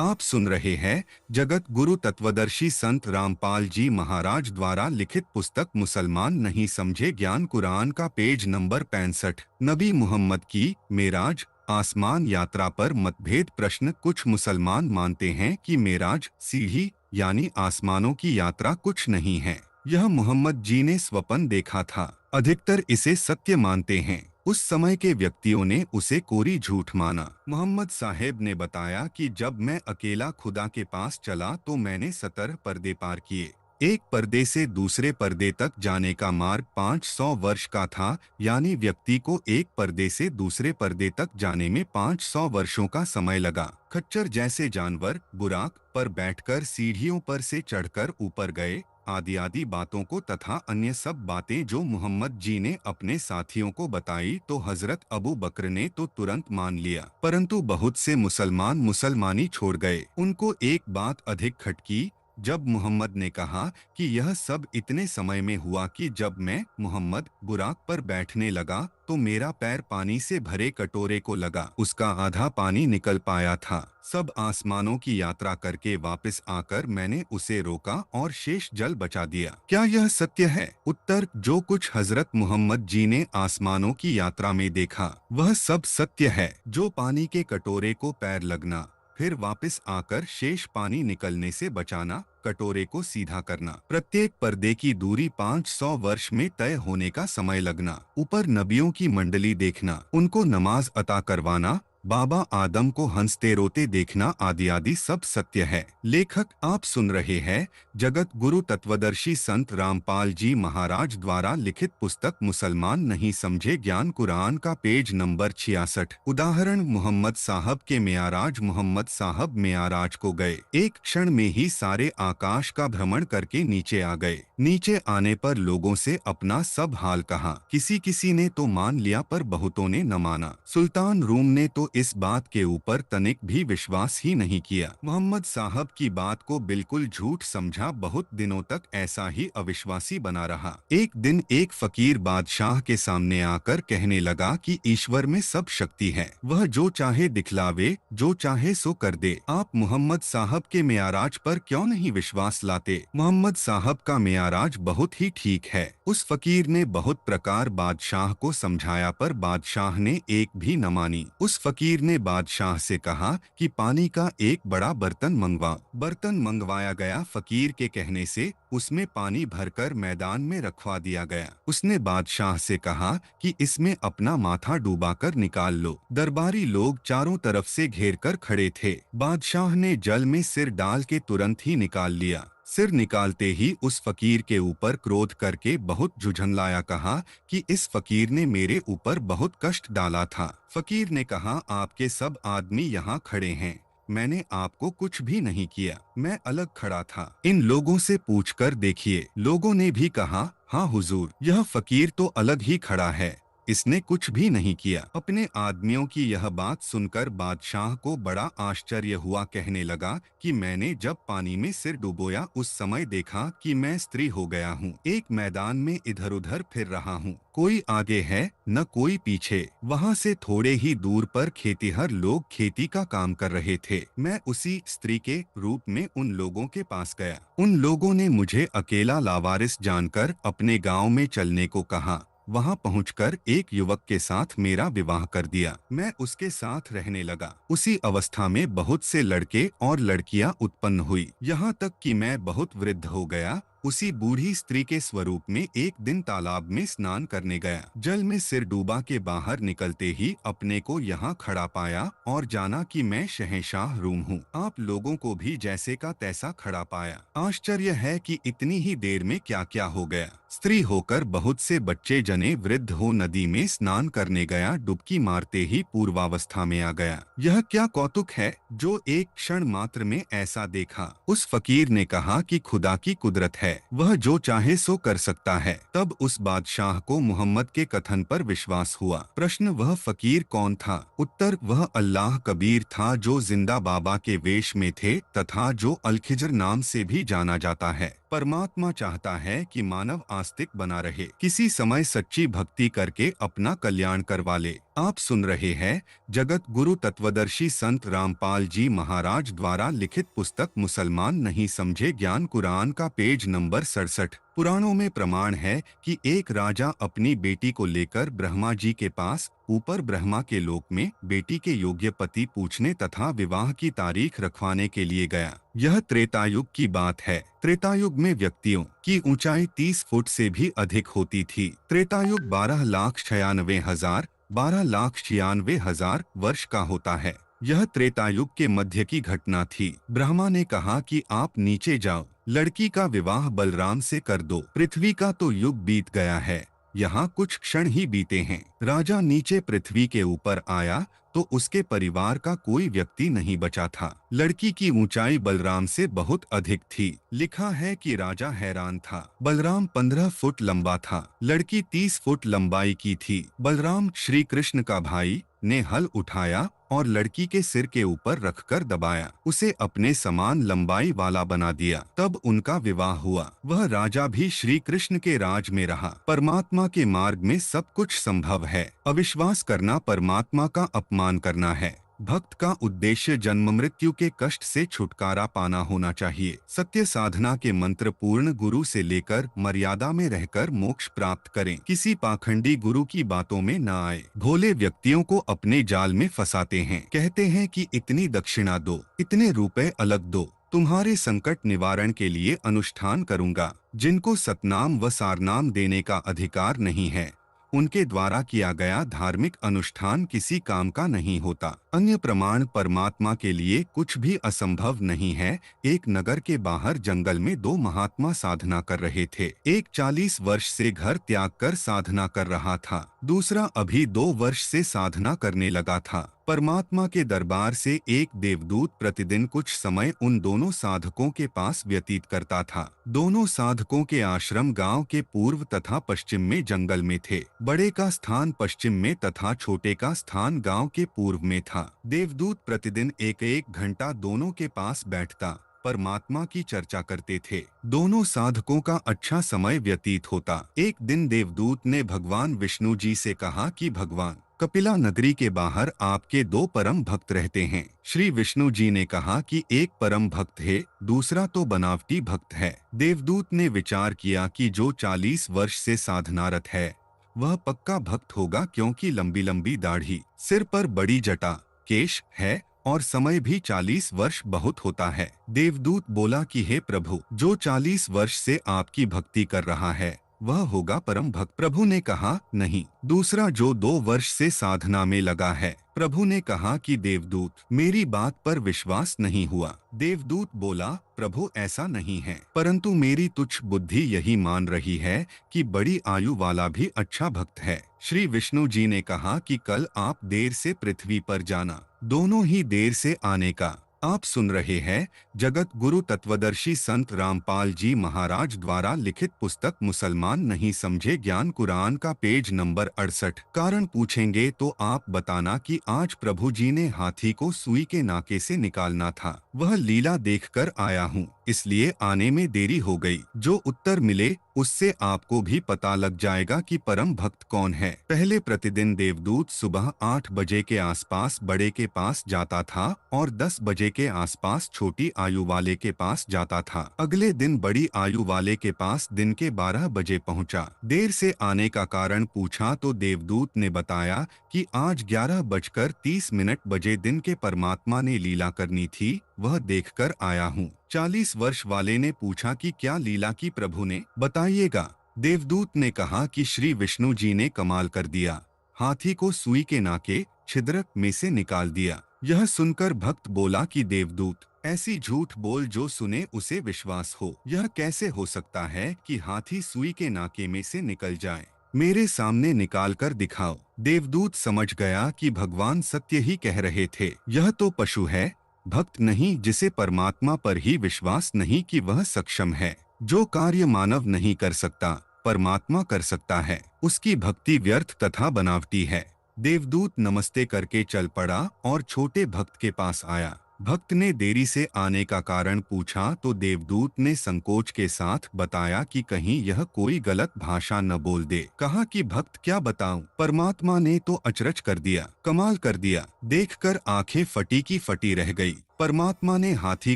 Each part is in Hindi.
आप सुन रहे हैं जगत गुरु तत्वदर्शी संत रामपाल जी महाराज द्वारा लिखित पुस्तक मुसलमान नहीं समझे ज्ञान कुरान का पेज नंबर 65। नबी मोहम्मद की मेराज आसमान यात्रा पर मतभेद प्रश्न। कुछ मुसलमान मानते हैं कि मेराज सीढ़ी यानी आसमानों की यात्रा कुछ नहीं है, यह मोहम्मद जी ने स्वप्न देखा था। अधिकतर इसे सत्य मानते हैं। उस समय के व्यक्तियों ने उसे कोरी झूठ माना। मोहम्मद साहेब ने बताया कि जब मैं अकेला खुदा के पास चला तो मैंने 17 पर्दे पार किए। एक पर्दे से दूसरे पर्दे तक जाने का मार्ग 500 वर्ष का था, यानी व्यक्ति को एक पर्दे से दूसरे पर्दे तक जाने में 500 वर्षों का समय लगा। खच्चर जैसे जानवर बुराक पर बैठकर सीढ़ियों पर से चढ़कर ऊपर गए, आदि आदि बातों को तथा अन्य सब बातें जो मोहम्मद जी ने अपने साथियों को बताई तो हजरत अबू बकर ने तो तुरंत मान लिया, परंतु बहुत से मुसलमान मुसलमानी छोड़ गए। उनको एक बात अधिक खटकी जब मोहम्मद ने कहा कि यह सब इतने समय में हुआ कि जब मैं मोहम्मद बुराक पर बैठने लगा तो मेरा पैर पानी से भरे कटोरे को लगा, उसका आधा पानी निकल पाया था। सब आसमानों की यात्रा करके वापस आकर मैंने उसे रोका और शेष जल बचा दिया। क्या यह सत्य है? उत्तर, जो कुछ हजरत मोहम्मद जी ने आसमानों की यात्रा में देखा वह सब सत्य है। जो पानी के कटोरे को पैर लगना, फिर वापस आकर शेष पानी निकलने से बचाना, कटोरे को सीधा करना, प्रत्येक पर्दे की दूरी 500 वर्ष में तय होने का समय लगना, ऊपर नबियों की मंडली देखना, उनको नमाज अता करवाना, बाबा आदम को हंसते रोते देखना, आदि आदि सब सत्य है। लेखक, आप सुन रहे हैं जगत गुरु तत्वदर्शी संत रामपाल जी महाराज द्वारा लिखित पुस्तक मुसलमान नहीं समझे ज्ञान कुरान का पेज नंबर 66। उदाहरण, मोहम्मद साहब के मेयाराज। मोहम्मद साहब मेयाराज को गए, एक क्षण में ही सारे आकाश का भ्रमण करके नीचे आ गए। नीचे आने पर लोगों से अपना सब हाल कहा। किसी किसी ने तो मान लिया पर बहुतों ने न माना। सुल्तान रूम ने तो इस बात के ऊपर तनिक भी विश्वास ही नहीं किया। मोहम्मद साहब की बात को बिल्कुल झूठ समझा, बहुत दिनों तक ऐसा ही अविश्वासी बना रहा। एक दिन एक फकीर बादशाह के सामने आकर कहने लगा कि ईश्वर में सब शक्ति है, वह जो चाहे दिखलावे, जो चाहे सो कर दे। आप मोहम्मद साहब के मेयाराज पर क्यों नहीं विश्वास लाते? मोहम्मद साहब का मेयाराज बहुत ही ठीक है। उस फकीर ने बहुत प्रकार बादशाह को समझाया पर बादशाह ने एक भी न मानी। उस फकीर ने बादशाह से कहा कि पानी का एक बड़ा बर्तन मंगवा। बर्तन मंगवाया गया। फकीर के कहने से उसमें पानी भरकर मैदान में रखवा दिया गया। उसने बादशाह से कहा कि इसमें अपना माथा डूबाकर निकाल लो। दरबारी लोग चारों तरफ से घेर कर खड़े थे। बादशाह ने जल में सिर डाल के तुरंत ही निकाल लिया। सिर निकालते ही उस फकीर के ऊपर क्रोध करके बहुत झुझलाया, कहा कि इस फकीर ने मेरे ऊपर बहुत कष्ट डाला था। फकीर ने कहा, आपके सब आदमी यहाँ खड़े हैं, मैंने आपको कुछ भी नहीं किया, मैं अलग खड़ा था। इन लोगों से पूछकर देखिए। लोगों ने भी कहा, हाँ हुजूर, यह फकीर तो अलग ही खड़ा है, इसने कुछ भी नहीं किया। अपने आदमियों की यह बात सुनकर बादशाह को बड़ा आश्चर्य हुआ। कहने लगा कि मैंने जब पानी में सिर डुबोया उस समय देखा कि मैं स्त्री हो गया हूँ। एक मैदान में इधर उधर फिर रहा हूँ, कोई आगे है न कोई पीछे। वहाँ से थोड़े ही दूर पर खेतीहर लोग खेती का काम कर रहे थे। मैं उसी स्त्री के रूप में उन लोगों के पास गया। उन लोगों ने मुझे अकेला लावारिस जानकर अपने गांव में चलने को कहा। वहां पहुंचकर एक युवक के साथ मेरा विवाह कर दिया। मैं उसके साथ रहने लगा। उसी अवस्था में बहुत से लड़के और लड़कियां उत्पन्न हुई, यहाँ तक कि मैं बहुत वृद्ध हो गया। उसी बूढ़ी स्त्री के स्वरूप में एक दिन तालाब में स्नान करने गया। जल में सिर डूबा के बाहर निकलते ही अपने को यहाँ खड़ा पाया और जाना कि मैं शहंशाह रूम हूँ। आप लोगों को भी जैसे का तैसा खड़ा पाया। आश्चर्य है कि इतनी ही देर में क्या क्या हो गया। स्त्री होकर बहुत से बच्चे जने, वृद्ध हो नदी में स्नान करने गया, डुबकी मारते ही पूर्वावस्था में आ गया। यह क्या कौतुक है जो एक क्षण मात्र में ऐसा देखा। उस फकीर ने कहा कि खुदा की कुदरत है, वह जो चाहे सो कर सकता है। तब उस बादशाह को मोहम्मद के कथन पर विश्वास हुआ। प्रश्न, वह फकीर कौन था? उत्तर, वह अल्लाह कबीर था जो जिंदा बाबा के वेश में थे तथा जो अलखिजर नाम से भी जाना जाता है। परमात्मा चाहता है कि मानव आस्तिक बना रहे, किसी समय सच्ची भक्ति करके अपना कल्याण करवा ले। आप सुन रहे हैं जगत गुरु तत्वदर्शी संत रामपाल जी महाराज द्वारा लिखित पुस्तक मुसलमान नहीं समझे ज्ञान कुरान का पेज नंबर 67। पुराणों में प्रमाण है कि एक राजा अपनी बेटी को लेकर ब्रह्मा जी के पास ऊपर ब्रह्मा के लोक में बेटी के योग्य पति पूछने तथा विवाह की तारीख रखवाने के लिए गया। यह त्रेतायुग की बात है। त्रेतायुग में व्यक्तियों की ऊंचाई 30 फुट से भी अधिक होती थी। त्रेतायुग 12,96,000 वर्ष का होता है। यह त्रेतायुग के मध्य की घटना थी। ब्रह्मा ने कहा कि आप नीचे जाओ, लड़की का विवाह बलराम से कर दो। पृथ्वी का तो युग बीत गया है, यहाँ कुछ क्षण ही बीते हैं। राजा नीचे पृथ्वी के ऊपर आया तो उसके परिवार का कोई व्यक्ति नहीं बचा था। लड़की की ऊंचाई बलराम से बहुत अधिक थी। लिखा है कि राजा हैरान था। बलराम 15 फुट लंबा था, लड़की 30 फुट लंबाई की थी। बलराम श्री कृष्ण का भाई ने हल उठाया और लड़की के सिर के ऊपर रखकर दबाया, उसे अपने समान लंबाई वाला बना दिया। तब उनका विवाह हुआ। वह राजा भी श्री कृष्ण के राज में रहा। परमात्मा के मार्ग में सब कुछ संभव है। अविश्वास करना परमात्मा का अपमान करना है। भक्त का उद्देश्य जन्म मृत्यु के कष्ट से छुटकारा पाना होना चाहिए। सत्य साधना के मंत्र पूर्ण गुरु से लेकर मर्यादा में रहकर मोक्ष प्राप्त करें। किसी पाखंडी गुरु की बातों में न आए। भोले व्यक्तियों को अपने जाल में फंसाते हैं। कहते हैं कि इतनी दक्षिणा दो, इतने रुपए अलग दो, तुम्हारे संकट निवारण के लिए अनुष्ठान करूंगा। जिनको सतनाम व सारनाम देने का अधिकार नहीं है, उनके द्वारा किया गया धार्मिक अनुष्ठान किसी काम का नहीं होता। अन्य प्रमाण परमात्मा के लिए कुछ भी असंभव नहीं है। एक नगर के बाहर जंगल में दो महात्मा साधना कर रहे थे। एक 40 वर्ष से घर त्याग कर साधना कर रहा था, दूसरा अभी 2 वर्ष से साधना करने लगा था। परमात्मा के दरबार से एक देवदूत प्रतिदिन कुछ समय उन दोनों साधकों के पास व्यतीत करता था। दोनों साधकों के आश्रम गांव के पूर्व तथा पश्चिम में जंगल में थे। बड़े का स्थान पश्चिम में तथा छोटे का स्थान गांव के पूर्व में था। देवदूत प्रतिदिन एक घंटा दोनों के पास बैठता, परमात्मा की चर्चा करते थे। दोनों साधकों का अच्छा समय व्यतीत होता। एक दिन देवदूत ने भगवान विष्णु जी से कहा कि भगवान, कपिला नगरी के बाहर आपके 2 परम भक्त रहते हैं। श्री विष्णु जी ने कहा कि एक परम भक्त है, दूसरा तो बनावटी भक्त है। देवदूत ने विचार किया कि जो 40 वर्ष से साधनारत है वह पक्का भक्त होगा, क्योंकि लंबी लंबी दाढ़ी, सिर पर बड़ी जटा, केश है और समय भी 40 वर्ष बहुत होता है। देवदूत बोला कि हे प्रभु, जो 40 वर्ष से आपकी भक्ति कर रहा है वह होगा परम भक्त। प्रभु ने कहा नहीं, दूसरा जो 2 वर्ष से साधना में लगा है। प्रभु ने कहा कि देवदूत, मेरी बात पर विश्वास नहीं हुआ। देवदूत बोला, प्रभु ऐसा नहीं है, परंतु मेरी तुच्छ बुद्धि यही मान रही है कि बड़ी आयु वाला भी अच्छा भक्त है। श्री विष्णु जी ने कहा कि कल आप देर से पृथ्वी पर जाना, दोनों ही देर से आने का। आप सुन रहे हैं जगत गुरु तत्वदर्शी संत रामपाल जी महाराज द्वारा लिखित पुस्तक मुसलमान नहीं समझे ज्ञान कुरान का पेज नंबर 68। कारण पूछेंगे तो आप बताना कि आज प्रभु जी ने हाथी को सुई के नाके से निकालना था। वह लीला देखकर आया हूँ, इसलिए आने में देरी हो गई। जो उत्तर मिले उससे आपको भी पता लग जाएगा कि परम भक्त कौन है। पहले प्रतिदिन देवदूत सुबह 8 बजे के आसपास बड़े के पास जाता था और 10 बजे के आसपास छोटी आयु वाले के पास जाता था। अगले दिन बड़ी आयु वाले के पास दिन के 12 बजे पहुंचा। देर से आने का कारण पूछा तो देवदूत ने बताया कि आज 11:30 बजे दिन के परमात्मा ने लीला करनी थी, वह देखकर आया हूँ। 40 वर्ष वाले ने पूछा कि क्या लीला की प्रभु ने, बताइएगा। देवदूत ने कहा कि श्री विष्णु जी ने कमाल कर दिया, हाथी को सुई के नाके छिद्रक में से निकाल दिया। यह सुनकर भक्त बोला कि देवदूत, ऐसी झूठ बोल जो सुने उसे विश्वास हो। यह कैसे हो सकता है कि हाथी सुई के नाके में से निकल जाए? मेरे सामने निकाल कर दिखाओ। देवदूत समझ गया कि भगवान सत्य ही कह रहे थे। यह तो पशु है, भक्त नहीं, जिसे परमात्मा पर ही विश्वास नहीं कि वह सक्षम है। जो कार्य मानव नहीं कर सकता परमात्मा कर सकता है, उसकी भक्ति व्यर्थ तथा बनावटी है। देवदूत नमस्ते करके चल पड़ा और छोटे भक्त के पास आया। भक्त ने देरी से आने का कारण पूछा तो देवदूत ने संकोच के साथ बताया कि कहीं यह कोई गलत भाषा न बोल दे। कहा कि भक्त क्या बताऊं? परमात्मा ने तो अचरज कर दिया, कमाल कर दिया। देखकर आंखें फटी की फटी रह गई। परमात्मा ने हाथी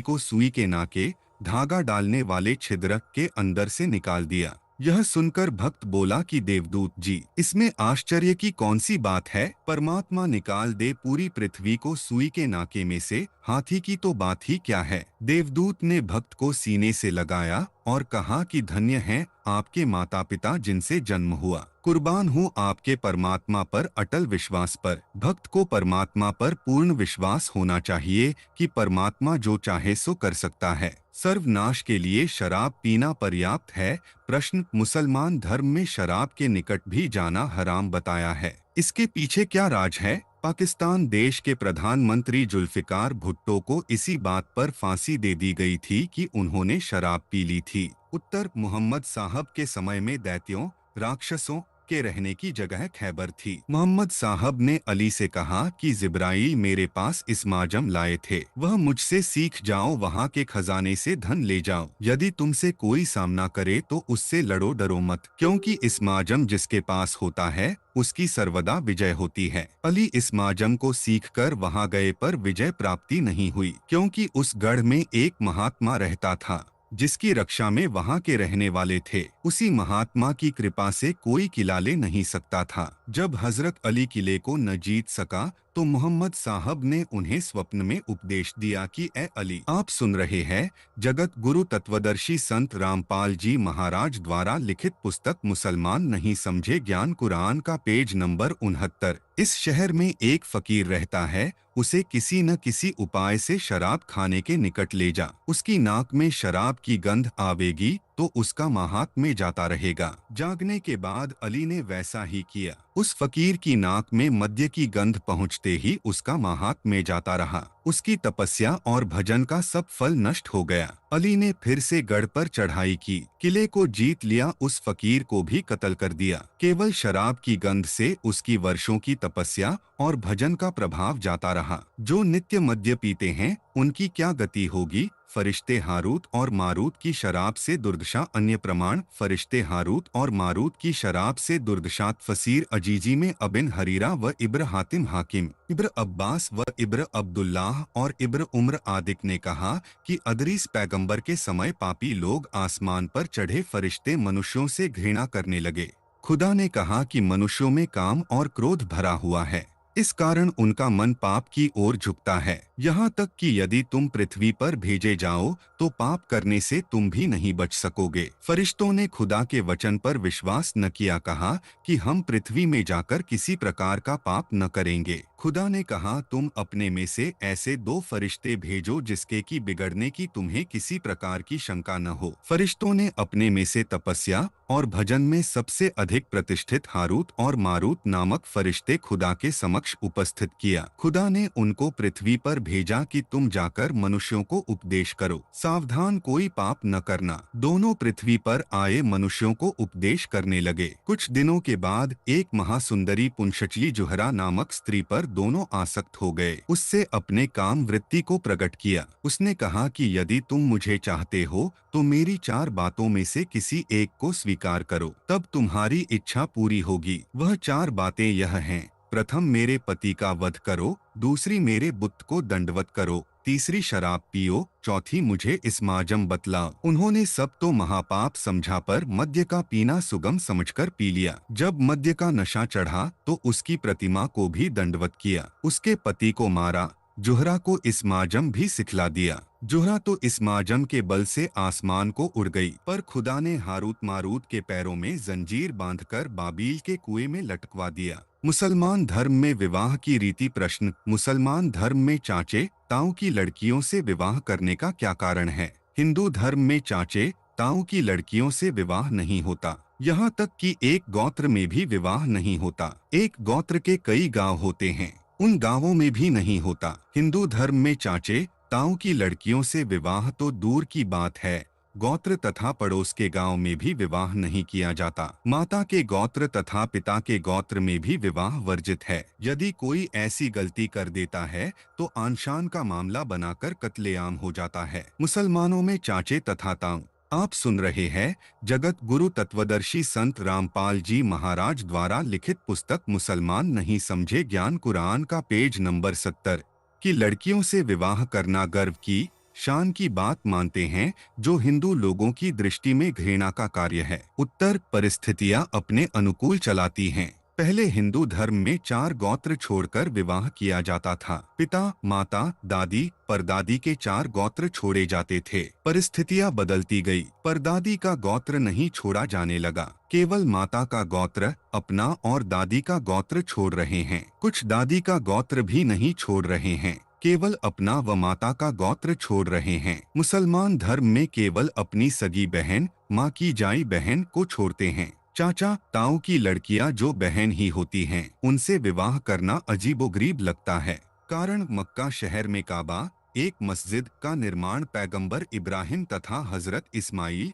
को सुई के नाके धागा डालने वाले छिद्र के अंदर से निकाल दिया। यह सुनकर भक्त बोला कि देवदूत जी, इसमें आश्चर्य की कौन सी बात है? परमात्मा निकाल दे पूरी पृथ्वी को सुई के नाके में से, हाथी की तो बात ही क्या है। देवदूत ने भक्त को सीने से लगाया और कहा कि धन्य हैं आपके माता पिता जिनसे जन्म हुआ। कुर्बान हूँ आपके परमात्मा पर अटल विश्वास पर। भक्त को परमात्मा पर पूर्ण विश्वास होना चाहिए कि परमात्मा जो चाहे सो कर सकता है। सर्वनाश के लिए शराब पीना पर्याप्त है। प्रश्न: मुसलमान धर्म में शराब के निकट भी जाना हराम बताया है, इसके पीछे क्या राज है? पाकिस्तान देश के प्रधानमंत्री जुल्फिकार भुट्टो को इसी बात पर फांसी दे दी गई थी कि उन्होंने शराब पी ली थी। उत्तर: मोहम्मद साहब के समय में दैत्यों, राक्षसों के रहने की जगह खैबर थी। मोहम्मद साहब ने अली से कहा कि जिब्राईल मेरे पास इस्माजम लाए थे, वह मुझसे सीख जाओ, वहाँ के खजाने से धन ले जाओ। यदि तुमसे कोई सामना करे तो उससे लड़ो, डरो मत, क्योंकि इस्माजम जिसके पास होता है उसकी सर्वदा विजय होती है। अली इस्माजम को सीखकर वहाँ गए पर विजय प्राप्ति नहीं हुई, क्योंकि उस गढ़ में एक महात्मा रहता था जिसकी रक्षा में वहाँ के रहने वाले थे। उसी महात्मा की कृपा से कोई किला ले नहीं सकता था। जब हजरत अली किले को न जीत सका तो मोहम्मद साहब ने उन्हें स्वप्न में उपदेश दिया कि ए अली, आप सुन रहे हैं जगत गुरु तत्वदर्शी संत रामपाल जी महाराज द्वारा लिखित पुस्तक मुसलमान नहीं समझे ज्ञान कुरान का पेज नंबर 69। इस शहर में एक फकीर रहता है, उसे किसी न किसी उपाय से शराब खाने के निकट ले जा। उसकी नाक में शराब की गंध आवेगी तो उसका महात्म्य जाता रहेगा। जागने के बाद अली ने वैसा ही किया। उस फकीर की नाक में मद्य की गंध पहुंचते ही उसका महात्म्य जाता रहा। उसकी तपस्या और भजन का सब फल नष्ट हो गया। अली ने फिर से गढ़ पर चढ़ाई की, किले को जीत लिया, उस फकीर को भी कत्ल कर दिया। केवल शराब की गंध से उसकी वर्षों की तपस्या और भजन का प्रभाव जाता रहा। जो नित्य मद्य पीते हैं उनकी क्या गति होगी? फरिश्ते हारूत और मारूत की शराब से दुर्दशा। अन्य प्रमाण: फरिश्ते हारूत और मारूत की शराब से दुर्दशा। फसीर अजीजी में अबिन हरीरा व इब्र हातिम हाकिम, इब्र अब्बास व इब्र अब्दुल्लाह और इब्र उम्र आदिक ने कहा कि अदरीस पैगंबर के समय पापी लोग आसमान पर चढ़े फरिश्ते मनुष्यों से घृणा करने लगे। खुदा ने कहा कि मनुष्यों में काम और क्रोध भरा हुआ है, इस कारण उनका मन पाप की ओर झुकता है। यहाँ तक कि यदि तुम पृथ्वी पर भेजे जाओ तो पाप करने से तुम भी नहीं बच सकोगे। फरिश्तों ने खुदा के वचन पर विश्वास न किया, कहा कि हम पृथ्वी में जाकर किसी प्रकार का पाप न करेंगे। खुदा ने कहा तुम अपने में से ऐसे 2 फरिश्ते भेजो जिसके की बिगड़ने की तुम्हें किसी प्रकार की शंका न हो। फरिश्तों ने अपने में से तपस्या और भजन में सबसे अधिक प्रतिष्ठित हारूत और मारूत नामक फरिश्ते खुदा के समक्ष उपस्थित किया। खुदा ने उनको पृथ्वी पर भेजा कि तुम जाकर मनुष्यों को उपदेश करो, सावधान कोई पाप न करना। दोनों पृथ्वी पर आए मनुष्यों को उपदेश करने लगे। कुछ दिनों के बाद एक महासुंदरी पुंशचली जुहरा नामक स्त्री पर दोनों आसक्त हो गए। उससे अपने काम वृत्ति को प्रकट किया। उसने कहा कि यदि तुम मुझे चाहते हो तो मेरी 4 बातों में से किसी एक को स्वीकार करो, तब तुम्हारी इच्छा पूरी होगी। वह 4 बातें यह हैं: प्रथम, मेरे पति का वध करो। दूसरी, मेरे बुत को दंडवत करो। तीसरी, शराब पियो। चौथी, मुझे इस्माजम बतलाओ। उन्होंने सब तो महापाप समझा पर मद्य का पीना सुगम समझकर पी लिया। जब मद्य का नशा चढ़ा तो उसकी प्रतिमा को भी दंडवत किया, उसके पति को मारा। जुहरा को इस्माजम भी सिखला दिया। जुहरा तो इस्माजम के बल से आसमान को उड़ गई, पर खुदा ने हारूत मारूत के पैरों में जंजीर बांधकर बाबील के कुएं में लटकवा दिया। मुसलमान धर्म में विवाह की रीति। प्रश्न: मुसलमान धर्म में चाचे ताऊ की लड़कियों से विवाह करने का क्या कारण है? हिंदू धर्म में चाचे ताऊ की लड़कियों से विवाह नहीं होता, यहाँ तक कि एक गोत्र में भी विवाह नहीं होता। एक गोत्र के कई गांव होते हैं, उन गांवों में भी नहीं होता। हिंदू धर्म में चाचे ताऊ की लड़कियों से विवाह तो दूर की बात है, गोत्र तथा पड़ोस के गांव में भी विवाह नहीं किया जाता। माता के गोत्र तथा पिता के गोत्र में भी विवाह वर्जित है। यदि कोई ऐसी गलती कर देता है तो आनशान का मामला बनाकर कत्लेआम हो जाता है। मुसलमानों में चाचे तथा ताऊ। आप सुन रहे हैं जगत गुरु तत्वदर्शी संत रामपाल जी महाराज द्वारा लिखित पुस्तक मुसलमान नहीं समझे ज्ञान कुरान का पेज नंबर 70 कि लड़कियों से विवाह करना गर्व की शान की बात मानते हैं, जो हिंदू लोगों की दृष्टि में घृणा का कार्य है। उत्तर परिस्थितियां अपने अनुकूल चलाती हैं। पहले हिंदू धर्म में 4 गोत्र छोड़कर विवाह किया जाता था। पिता, माता, दादी, परदादी के 4 गोत्र छोड़े जाते थे। परिस्थितियां बदलती गई। परदादी का गोत्र नहीं छोड़ा जाने लगा। केवल माता का गोत्र, अपना और दादी का गोत्र छोड़ रहे हैं। कुछ दादी का गोत्र भी नहीं छोड़ रहे हैं, केवल अपना व माता का गोत्र छोड़ रहे हैं। मुसलमान धर्म में केवल अपनी सगी बहन, माँ की जाई बहन को छोड़ते हैं। चाचा ताऊ की लड़कियां जो बहन ही होती हैं, उनसे विवाह करना अजीबोगरीब लगता है। कारण मक्का शहर में काबा, एक मस्जिद का निर्माण पैगंबर इब्राहिम तथा हजरत इस्माइल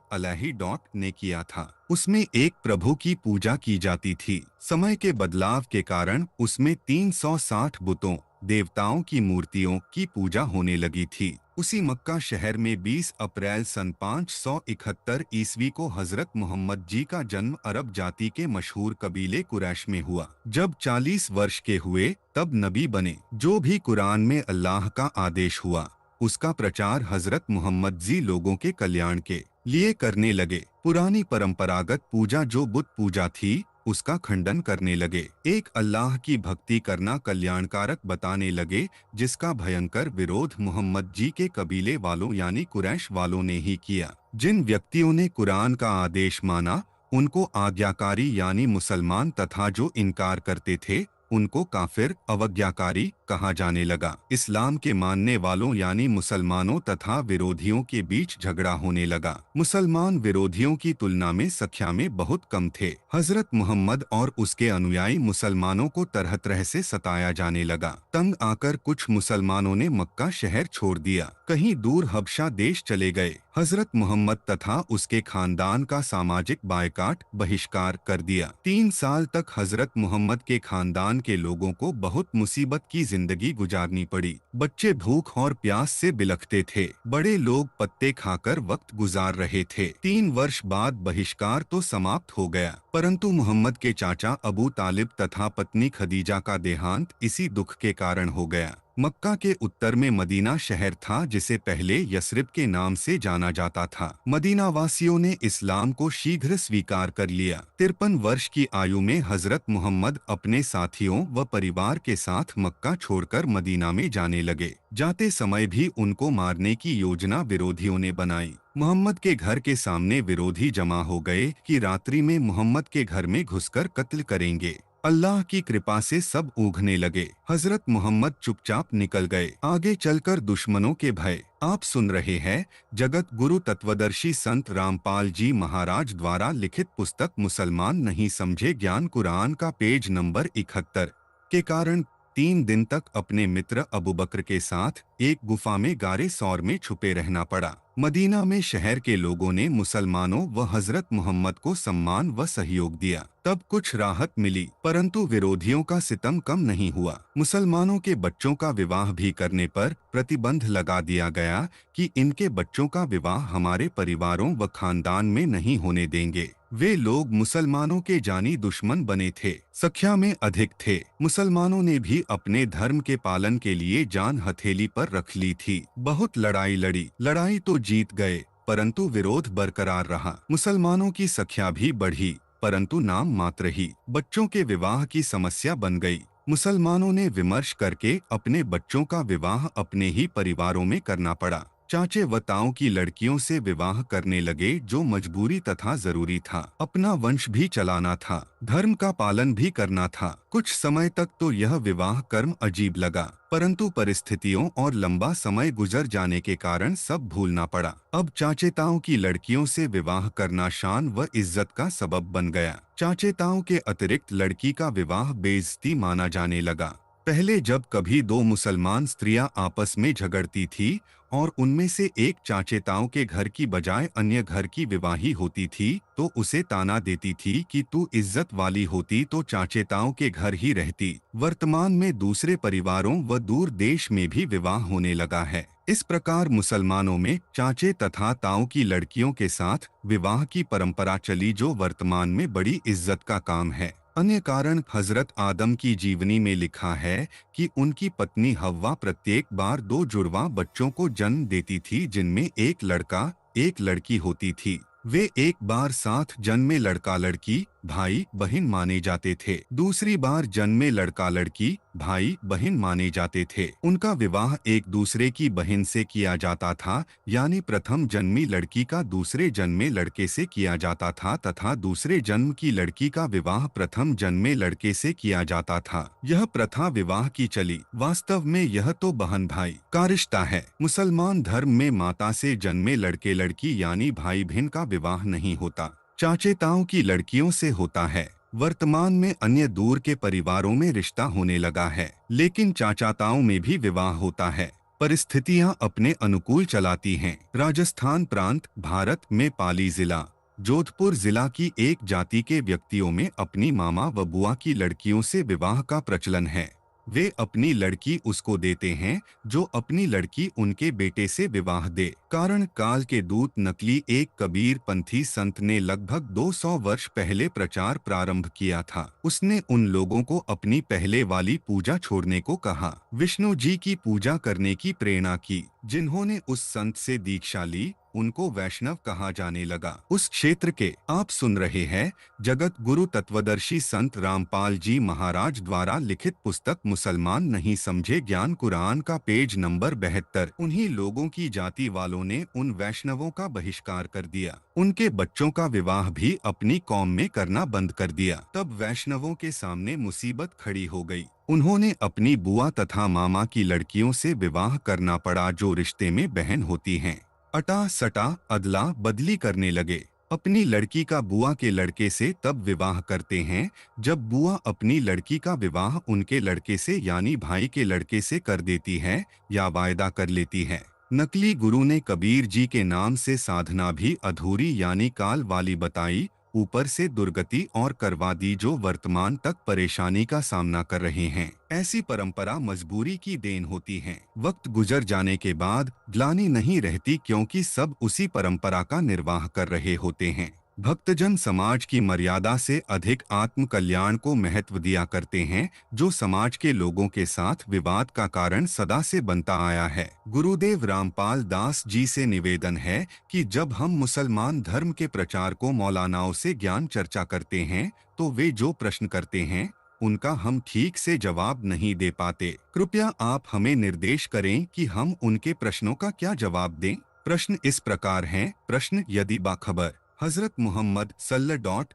ने किया था। उसमें एक प्रभु की पूजा की जाती थी। समय के बदलाव के कारण उसमें 360 बुतों, देवताओं की मूर्तियों की पूजा होने लगी थी। उसी मक्का शहर में 20 अप्रैल सन 571 ईस्वी को हजरत मोहम्मद जी का जन्म अरब जाति के मशहूर कबीले कुरैश में हुआ। जब 40 वर्ष के हुए तब नबी बने। जो भी कुरान में अल्लाह का आदेश हुआ, उसका प्रचार हजरत मोहम्मद जी लोगों के कल्याण के लिए करने लगे। पुरानी परंपरागत पूजा जो बुत पूजा थी, उसका खंडन करने लगे। एक अल्लाह की भक्ति करना कल्याणकारक बताने लगे, जिसका भयंकर विरोध मोहम्मद जी के कबीले वालों यानी कुरैश वालों ने ही किया। जिन व्यक्तियों ने कुरान का आदेश माना, उनको आज्ञाकारी यानी मुसलमान तथा जो इनकार करते थे, उनको काफिर, अवज्ञाकारी कहा जाने लगा। इस्लाम के मानने वालों यानी मुसलमानों तथा विरोधियों के बीच झगड़ा होने लगा। मुसलमान विरोधियों की तुलना में संख्या में बहुत कम थे। हजरत मोहम्मद और उसके अनुयायी मुसलमानों को तरह तरह से सताया जाने लगा। तंग आकर कुछ मुसलमानों ने मक्का शहर छोड़ दिया, कहीं दूर हबशा देश चले गए। हजरत मोहम्मद तथा उसके खानदान का सामाजिक बायकाट, बहिष्कार कर दिया। 3 साल तक हजरत मोहम्मद के खानदान के लोगों को बहुत मुसीबत की जिंदगी गुजारनी पड़ी। बच्चे भूख और प्यास से बिलखते थे, बड़े लोग पत्ते खाकर वक्त गुजार रहे थे। 3 वर्ष बाद बहिष्कार तो समाप्त हो गया, परंतु मोहम्मद के चाचा अबू तालिब तथा पत्नी खदीजा का देहांत इसी दुख के कारण हो गया। मक्का के उत्तर में मदीना शहर था, जिसे पहले यस्रिब के नाम से जाना जाता था। मदीना वासियों ने इस्लाम को शीघ्र स्वीकार कर लिया। 53 वर्ष की आयु में हजरत मोहम्मद अपने साथियों व परिवार के साथ मक्का छोड़कर मदीना में जाने लगे। जाते समय भी उनको मारने की योजना विरोधियों ने बनाई। मोहम्मद के घर के सामने विरोधी जमा हो गए कि रात्रि में मोहम्मद के घर में घुसकर कत्ल करेंगे। अल्लाह की कृपा से सब ऊँघने लगे। हजरत मोहम्मद चुपचाप निकल गए। आगे चलकर दुश्मनों के भय। आप सुन रहे हैं जगत गुरु तत्वदर्शी संत रामपाल जी महाराज द्वारा लिखित पुस्तक मुसलमान नहीं समझे ज्ञान कुरान का पेज नंबर 71 के कारण 3 दिन तक अपने मित्र अबू बकर के साथ एक गुफा में गारे सौर में छुपे रहना पड़ा। मदीना में शहर के लोगों ने मुसलमानों व हजरत मोहम्मद को सम्मान व सहयोग दिया। तब कुछ राहत मिली, परंतु विरोधियों का सितम कम नहीं हुआ। मुसलमानों के बच्चों का विवाह भी करने पर प्रतिबंध लगा दिया गया कि इनके बच्चों का विवाह हमारे परिवारों व खानदान में नहीं होने देंगे। वे लोग मुसलमानों के जानी दुश्मन बने थे, संख्या में अधिक थे। मुसलमानों ने भी अपने धर्म के पालन के लिए जान हथेली पर रख ली थी। बहुत लड़ाई लड़ी, लड़ाई तो जीत गए, परंतु विरोध बरकरार रहा। मुसलमानों की संख्या भी बढ़ी, परंतु नाम मात्र ही। बच्चों के विवाह की समस्या बन गई। मुसलमानों ने विमर्श करके अपने बच्चों का विवाह अपने ही परिवारों में करना पड़ा। चाचे व ताऊ की लड़कियों से विवाह करने लगे, जो मजबूरी तथा जरूरी था। अपना वंश भी चलाना था, धर्म का पालन भी करना था। कुछ समय तक तो यह विवाह कर्म अजीब लगा, परंतु परिस्थितियों और लंबा समय गुजर जाने के कारण सब भूलना पड़ा। अब चाचे ताऊ की लड़कियों से विवाह करना शान व इज्जत का सबब बन गया। चाचे ताऊ के अतिरिक्त लड़की का विवाह बेइज्जती माना जाने लगा। पहले जब कभी 2 मुसलमान स्त्रियां आपस में झगड़ती थी और उनमें से एक चाचे ताऊ के घर की बजाय अन्य घर की विवाही होती थी तो उसे ताना देती थी कि तू इज्जत वाली होती तो चाचे ताऊ के घर ही रहती। वर्तमान में दूसरे परिवारों व दूर देश में भी विवाह होने लगा है। इस प्रकार मुसलमानों में चाचे तथा ताऊ की लड़कियों के साथ विवाह की परंपरा चली जो वर्तमान में बड़ी इज्जत का काम है। अन्य कारण हजरत आदम की जीवनी में लिखा है कि उनकी पत्नी हव्वा प्रत्येक बार 2 जुड़वा बच्चों को जन्म देती थी जिनमें एक लड़का एक लड़की होती थी। वे एक बार साथ जन्मे लड़का लड़की भाई बहन माने जाते थे, दूसरी बार जन्मे लड़का लड़की भाई बहन माने जाते थे। उनका विवाह एक दूसरे की बहन से किया जाता था, यानी प्रथम जन्मी लड़की का दूसरे जन्मे लड़के से किया जाता था तथा दूसरे जन्म की लड़की का विवाह प्रथम जन्मे लड़के से किया जाता था। यह प्रथा विवाह की चली। वास्तव में यह तो बहन भाई का रिश्ता है। मुसलमान धर्म में माता से जन्मे लड़के लड़की यानी भाई बहन का विवाह नहीं होता, चाचे ताऊ की लड़कियों से होता है। वर्तमान में अन्य दूर के परिवारों में रिश्ता होने लगा है, लेकिन चाचा ताऊ में भी विवाह होता है। परिस्थितियां अपने अनुकूल चलाती हैं। राजस्थान प्रांत भारत में पाली जिला जोधपुर जिला की एक जाति के व्यक्तियों में अपनी मामा व बुआ की लड़कियों से विवाह का प्रचलन है। वे अपनी लड़की उसको देते हैं जो अपनी लड़की उनके बेटे से विवाह दे। कारण काल के दूत नकली एक कबीर पंथी संत ने लगभग 200 वर्ष पहले प्रचार प्रारंभ किया था। उसने उन लोगों को अपनी पहले वाली पूजा छोड़ने को कहा, विष्णु जी की पूजा करने की प्रेरणा की। जिन्होंने उस संत से दीक्षा ली उनको वैष्णव कहा जाने लगा। उस क्षेत्र के आप सुन रहे हैं जगत गुरु तत्वदर्शी संत रामपाल जी महाराज द्वारा लिखित पुस्तक मुसलमान नहीं समझे ज्ञान कुरान का पेज नंबर 72। उन्हीं लोगों की जाति वालों ने उन वैष्णवों का बहिष्कार कर दिया। उनके बच्चों का विवाह भी अपनी कौम में करना बंद कर दिया। तब वैष्णवों के सामने मुसीबत खड़ी हो गई। उन्होंने अपनी बुआ तथा मामा की लड़कियों से विवाह करना पड़ा जो रिश्ते में बहन होती हैं। अटा सटा अदला बदली करने लगे। अपनी लड़की का बुआ के लड़के से तब विवाह करते हैं जब बुआ अपनी लड़की का विवाह उनके लड़के से यानी भाई के लड़के से कर देती है या वायदा कर लेती है। नकली गुरु ने कबीर जी के नाम से साधना भी अधूरी यानी काल वाली बताई, ऊपर से दुर्गति और करवा दी जो वर्तमान तक परेशानी का सामना कर रहे हैं। ऐसी परंपरा मजबूरी की देन होती है। वक्त गुजर जाने के बाद ग्लानि नहीं रहती क्योंकि सब उसी परंपरा का निर्वाह कर रहे होते हैं। भक्तजन समाज की मर्यादा से अधिक आत्म कल्याण को महत्व दिया करते हैं जो समाज के लोगों के साथ विवाद का कारण सदा से बनता आया है। गुरुदेव रामपाल दास जी से निवेदन है कि जब हम मुसलमान धर्म के प्रचारकों मौलानाओं से ज्ञान चर्चा करते हैं तो वे जो प्रश्न करते हैं उनका हम ठीक से जवाब नहीं दे पाते। कृपया आप हमें निर्देश करें कि हम उनके प्रश्नों का क्या जवाब दें। प्रश्न इस प्रकार हैं। प्रश्न, यदि बाखबर हजरत मोहम्मद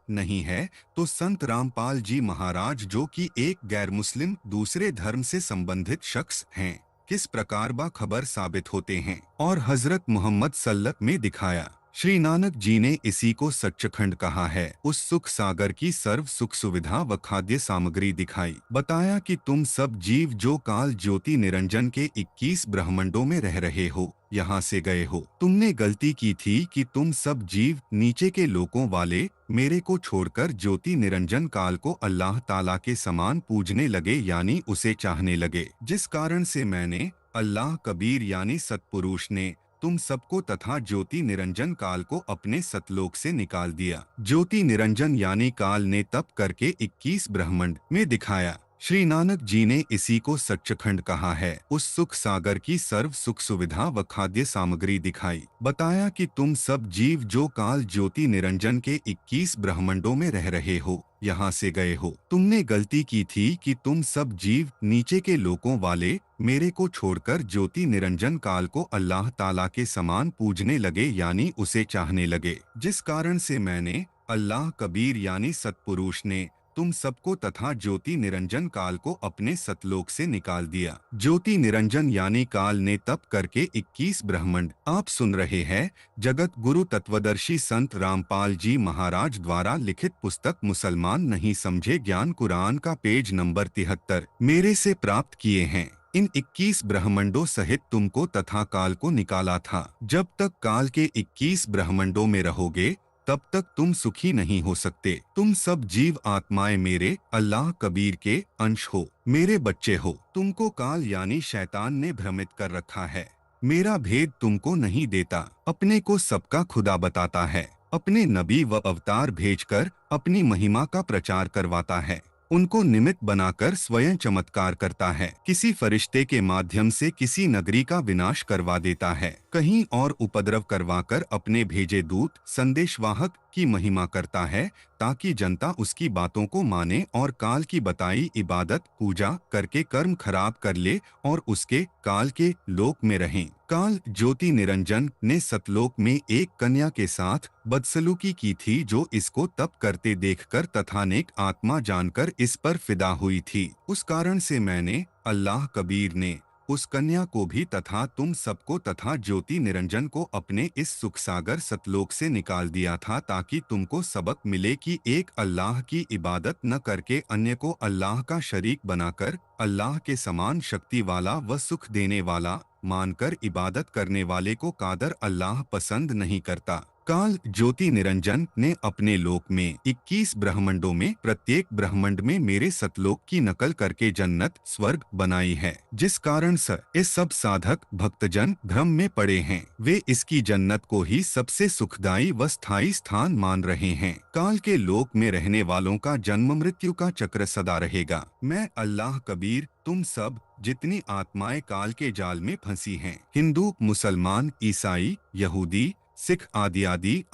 नहीं है तो संत रामपाल जी महाराज जो कि एक गैर मुस्लिम दूसरे धर्म से संबंधित शख्स हैं, किस प्रकार बाखबर साबित होते हैं और हजरत मोहम्मद में दिखाया। श्री नानक जी ने इसी को सच्चखंड कहा है। उस सुख सागर की सर्व सुख सुविधा व खाद्य सामग्री दिखाई। बताया कि तुम सब जीव जो काल ज्योति निरंजन के 21 ब्रह्मांडों में रह रहे हो, यहाँ से गए हो। तुमने गलती की थी कि तुम सब जीव नीचे के लोकों वाले मेरे को छोड़कर ज्योति निरंजन काल को अल्लाह ताला के समान पूजने लगे यानी उसे चाहने लगे, जिस कारण से मैंने अल्लाह कबीर यानी सतपुरुष ने तुम सबको तथा ज्योति निरंजन काल को अपने सतलोक से निकाल दिया। ज्योति निरंजन यानी काल ने तप करके 21 ब्रह्मांड में दिखाया। श्री नानक जी ने इसी को सच्चखंड कहा है। उस सुख सागर की सर्व सुख सुविधा व खाद्य सामग्री दिखाई। बताया कि तुम सब जीव जो काल ज्योति निरंजन के 21 ब्रह्मांडों में रह रहे हो, यहाँ से गए हो। तुमने गलती की थी कि तुम सब जीव नीचे के लोकों वाले मेरे को छोड़कर ज्योति निरंजन काल को अल्लाह ताला के समान पूजने लगे यानी उसे चाहने लगे, जिस कारण से मैंने अल्लाह कबीर यानी सतपुरुष ने तुम सबको तथा ज्योति निरंजन काल को अपने सतलोक से निकाल दिया। ज्योति निरंजन यानी काल ने तप करके 21 ब्रह्मांड। आप सुन रहे हैं जगत गुरु तत्वदर्शी संत रामपाल जी महाराज द्वारा लिखित पुस्तक मुसलमान नहीं समझे ज्ञान कुरान का पेज नंबर 73 मेरे से प्राप्त किए हैं। इन 21 ब्रह्मांडों सहित तुमको तथा काल को निकाला था। जब तक काल के 21 ब्रह्मांडों में रहोगे तब तक तुम सुखी नहीं हो सकते। तुम सब जीव आत्माएं मेरे अल्लाह कबीर के अंश हो, मेरे बच्चे हो। तुमको काल यानी शैतान ने भ्रमित कर रखा है। मेरा भेद तुमको नहीं देता, अपने को सबका खुदा बताता है। अपने नबी व अवतार भेजकर अपनी महिमा का प्रचार करवाता है। उनको निमित्त बनाकर स्वयं चमत्कार करता है। किसी फरिश्ते के माध्यम से किसी नगरी का विनाश करवा देता है। कहीं और उपद्रव करवाकर अपने भेजे दूत संदेशवाहक की महिमा करता है ताकि जनता उसकी बातों को माने और काल की बताई इबादत पूजा करके कर्म खराब कर ले और उसके काल के लोक में रहें। काल ज्योति निरंजन ने सतलोक में एक कन्या के साथ बदसलूकी की थी जो इसको तप करते देखकर तथा नेक आत्मा जानकर इस पर फिदा हुई थी। उस कारण से मैंने अल्लाह कबीर ने उस कन्या को भी तथा तुम सबको तथा ज्योति निरंजन को अपने इस सुख सागर सतलोक से निकाल दिया था ताकि तुमको सबक मिले कि एक अल्लाह की इबादत न करके अन्य को अल्लाह का शरीक बनाकर अल्लाह के समान शक्ति वाला व सुख देने वाला मानकर इबादत करने वाले को कादर अल्लाह पसंद नहीं करता। काल ज्योति निरंजन ने अपने लोक में 21 ब्रह्मांडों में प्रत्येक ब्रह्मांड में मेरे सतलोक की नकल करके जन्नत स्वर्ग बनाई है, जिस कारण से इस सब साधक भक्तजन भ्रम में पड़े हैं। वे इसकी जन्नत को ही सबसे सुखदायी व स्थायी स्थान मान रहे हैं। काल के लोक में रहने वालों का जन्म मृत्यु का चक्र सदा रहेगा। मैं अल्लाह कबीर तुम सब जितनी आत्माएं काल के जाल में फंसी हैं, हिंदू मुसलमान ईसाई यहूदी सिख आदि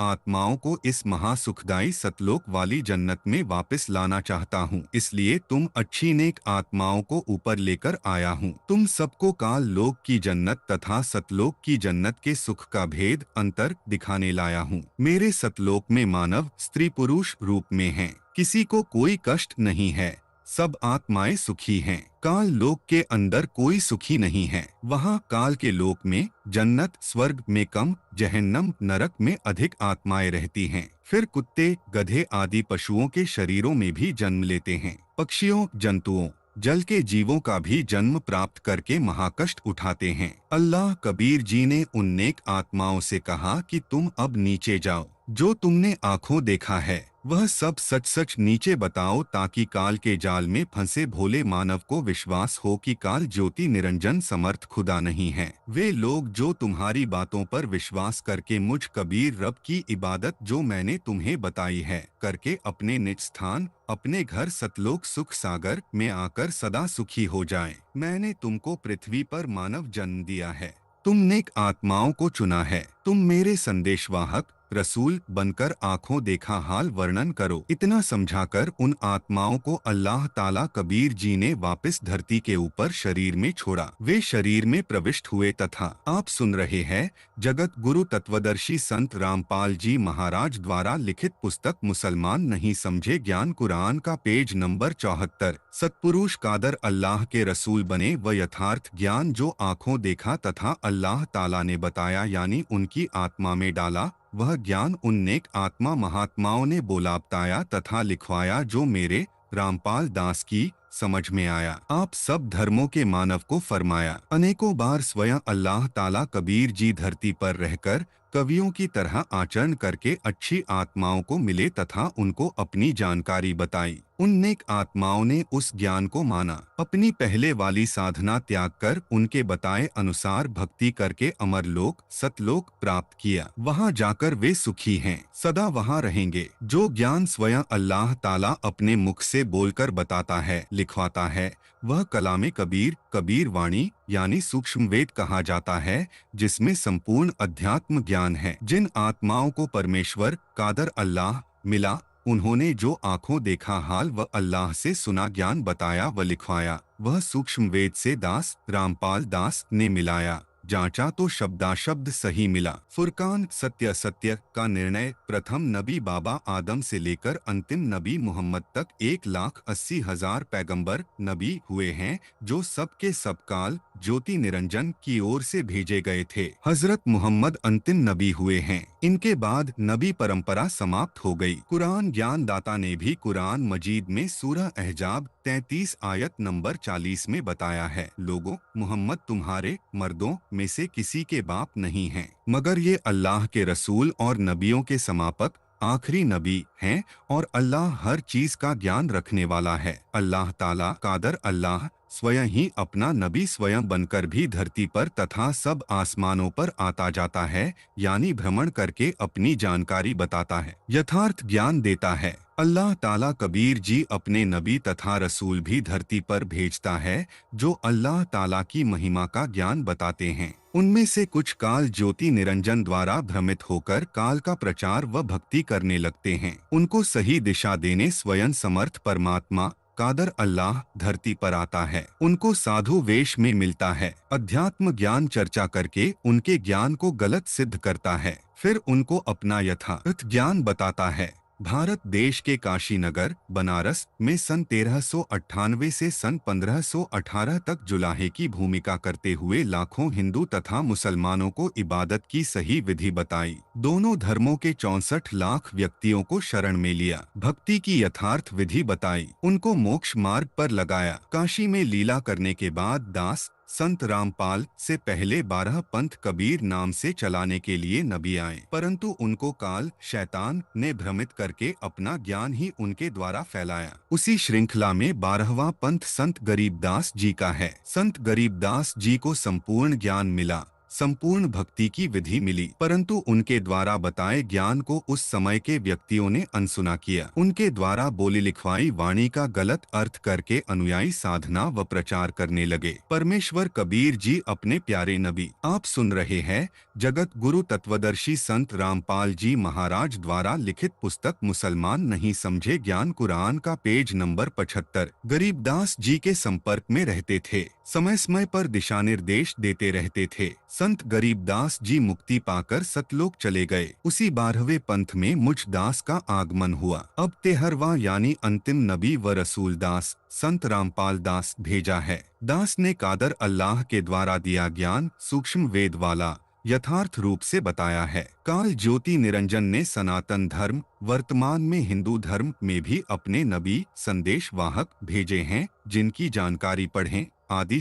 आत्माओं को इस महासुखदायी सतलोक वाली जन्नत में वापस लाना चाहता हूँ। इसलिए तुम अच्छी नेक आत्माओं को ऊपर लेकर आया हूँ। तुम सबको काल लोक की जन्नत तथा सतलोक की जन्नत के सुख का भेद अंतर दिखाने लाया हूँ। मेरे सतलोक में मानव स्त्री पुरुष रूप में हैं। किसी को कोई कष्ट नहीं है, सब आत्माएं सुखी हैं। काल लोक के अंदर कोई सुखी नहीं है। वहाँ काल के लोक में जन्नत स्वर्ग में कम, जहन्नम नरक में अधिक आत्माएं रहती हैं। फिर कुत्ते गधे आदि पशुओं के शरीरों में भी जन्म लेते हैं। पक्षियों जंतुओं जल के जीवों का भी जन्म प्राप्त करके महाकष्ट उठाते हैं। अल्लाह कबीर जी ने उन नेक आत्माओं से कहा कि तुम अब नीचे जाओ, जो तुमने आंखों देखा है वह सब सच सच नीचे बताओ ताकि काल के जाल में फंसे भोले मानव को विश्वास हो कि काल ज्योति निरंजन समर्थ खुदा नहीं है। वे लोग जो तुम्हारी बातों पर विश्वास करके मुझ कबीर रब की इबादत जो मैंने तुम्हें बताई है करके अपने निज स्थान अपने घर सतलोक सुख सागर में आकर सदा सुखी हो जाएं। मैंने तुमको पृथ्वी पर मानव जन्म दिया है, तुम नेक आत्माओं को चुना है। तुम मेरे संदेशवाहक रसूल बनकर आंखों देखा हाल वर्णन करो। इतना समझाकर उन आत्माओं को अल्लाह ताला कबीर जी ने वापस धरती के ऊपर शरीर में छोड़ा। वे शरीर में प्रविष्ट हुए तथा आप सुन रहे हैं जगत गुरु तत्वदर्शी संत रामपाल जी महाराज द्वारा लिखित पुस्तक मुसलमान नहीं समझे ज्ञान कुरान का पेज नंबर 74। सत्पुरुष कादर अल्लाह के रसूल बने व यथार्थ ज्ञान जो आंखों देखा तथा अल्लाह ताला ने बताया यानी उनकी आत्मा में डाला, वह ज्ञान उन नेक आत्मा महात्माओं ने बोला बताया तथा लिखवाया जो मेरे रामपाल दास की समझ में आया। आप सब धर्मों के मानव को फरमाया। अनेकों बार स्वयं अल्लाह ताला कबीर जी धरती पर रहकर कवियों की तरह आचरण करके अच्छी आत्माओं को मिले तथा उनको अपनी जानकारी बताई। उन नेक आत्माओं ने उस ज्ञान को माना, अपनी पहले वाली साधना त्याग कर उनके बताए अनुसार भक्ति करके अमर लोक सतलोक प्राप्त किया। वहाँ जाकर वे सुखी हैं, सदा वहाँ रहेंगे। जो ज्ञान स्वयं अल्लाह ताला अपने मुख से बोलकर बताता है लिखवाता है वह कलामे कबीर कबीर वाणी यानी सूक्ष्म वेद कहा जाता है, जिसमें संपूर्ण अध्यात्म ज्ञान है। जिन आत्माओं को परमेश्वर कादर अल्लाह मिला उन्होंने जो आंखों देखा हाल व अल्लाह से सुना ज्ञान बताया व लिखवाया, वह सूक्ष्म वेद से दास रामपाल दास ने मिलाया। जांचा तो शब्दाशब्द सही मिला। फुरकान सत्य सत्य का निर्णय प्रथम नबी बाबा आदम से लेकर अंतिम नबी मोहम्मद तक 1,80,000 पैगंबर नबी हुए हैं जो सबके सब काल ज्योति निरंजन की ओर से भेजे गए थे। हजरत मोहम्मद अंतिम नबी हुए हैं। इनके बाद नबी परंपरा समाप्त हो गई। कुरान ज्ञानदाता ने भी कुरान मजीद में सूरह अहजाब 33 आयत नंबर 40 में बताया है, लोगों, मोहम्मद तुम्हारे मर्दों में से किसी के बाप नहीं हैं, मगर ये अल्लाह के रसूल और नबियों के समापक आखिरी नबी हैं, और अल्लाह हर चीज का ज्ञान रखने वाला है। अल्लाह ताला कादर, अल्लाह स्वयं ही अपना नबी स्वयं बनकर भी धरती पर तथा सब आसमानों पर आता जाता है, यानी भ्रमण करके अपनी जानकारी बताता है, यथार्थ ज्ञान देता है। अल्लाह ताला कबीर जी अपने नबी तथा रसूल भी धरती पर भेजता है, जो अल्लाह ताला की महिमा का ज्ञान बताते हैं। उनमें से कुछ काल ज्योति निरंजन द्वारा भ्रमित होकर काल का प्रचार व भक्ति करने लगते हैं। उनको सही दिशा देने स्वयं समर्थ परमात्मा कादर अल्लाह धरती पर आता है, उनको साधु वेश में मिलता है, अध्यात्म ज्ञान चर्चा करके उनके ज्ञान को गलत सिद्ध करता है, फिर उनको अपना यथार्थ ज्ञान बताता है। भारत देश के काशी नगर बनारस में सन 1398 से सन 1518 तक जुलाहे की भूमिका करते हुए लाखों हिंदू तथा मुसलमानों को इबादत की सही विधि बताई। दोनों धर्मों के 64 लाख व्यक्तियों को शरण में लिया, भक्ति की यथार्थ विधि बताई, उनको मोक्ष मार्ग पर लगाया। काशी में लीला करने के बाद दास संत रामपाल से पहले 12 पंथ कबीर नाम से चलाने के लिए नबी आए, परंतु उनको काल शैतान ने भ्रमित करके अपना ज्ञान ही उनके द्वारा फैलाया। उसी श्रृंखला में 12वां पंथ संत गरीबदास जी का है। संत गरीबदास जी को संपूर्ण ज्ञान मिला, संपूर्ण भक्ति की विधि मिली, परंतु उनके द्वारा बताए ज्ञान को उस समय के व्यक्तियों ने अनसुना किया। उनके द्वारा बोली लिखवाई वाणी का गलत अर्थ करके अनुयायी साधना व प्रचार करने लगे। परमेश्वर कबीर जी अपने प्यारे नबी, आप सुन रहे हैं, जगत गुरु तत्वदर्शी संत रामपाल जी महाराज द्वारा लिखित पुस्तक मुसलमान नहीं समझे ज्ञान कुरान का पेज नंबर 75। गरीबदास जी के संपर्क में रहते थे, समय समय पर दिशा निर्देश देते रहते थे। संत गरीबदास जी मुक्ति पाकर सतलोक चले गए। उसी 12वें पंथ में मुझ दास का आगमन हुआ। अब 13वां यानी अंतिम नबी व रसूल दास संत रामपाल दास भेजा है। दास ने कादर अल्लाह के द्वारा दिया ज्ञान सूक्ष्म वेद वाला यथार्थ रूप से बताया है। काल ज्योति निरंजन ने सनातन धर्म वर्तमान में हिंदू धर्म में भी अपने नबी संदेश वाहक भेजे हैं, जिनकी जानकारी पढ़ें। आदि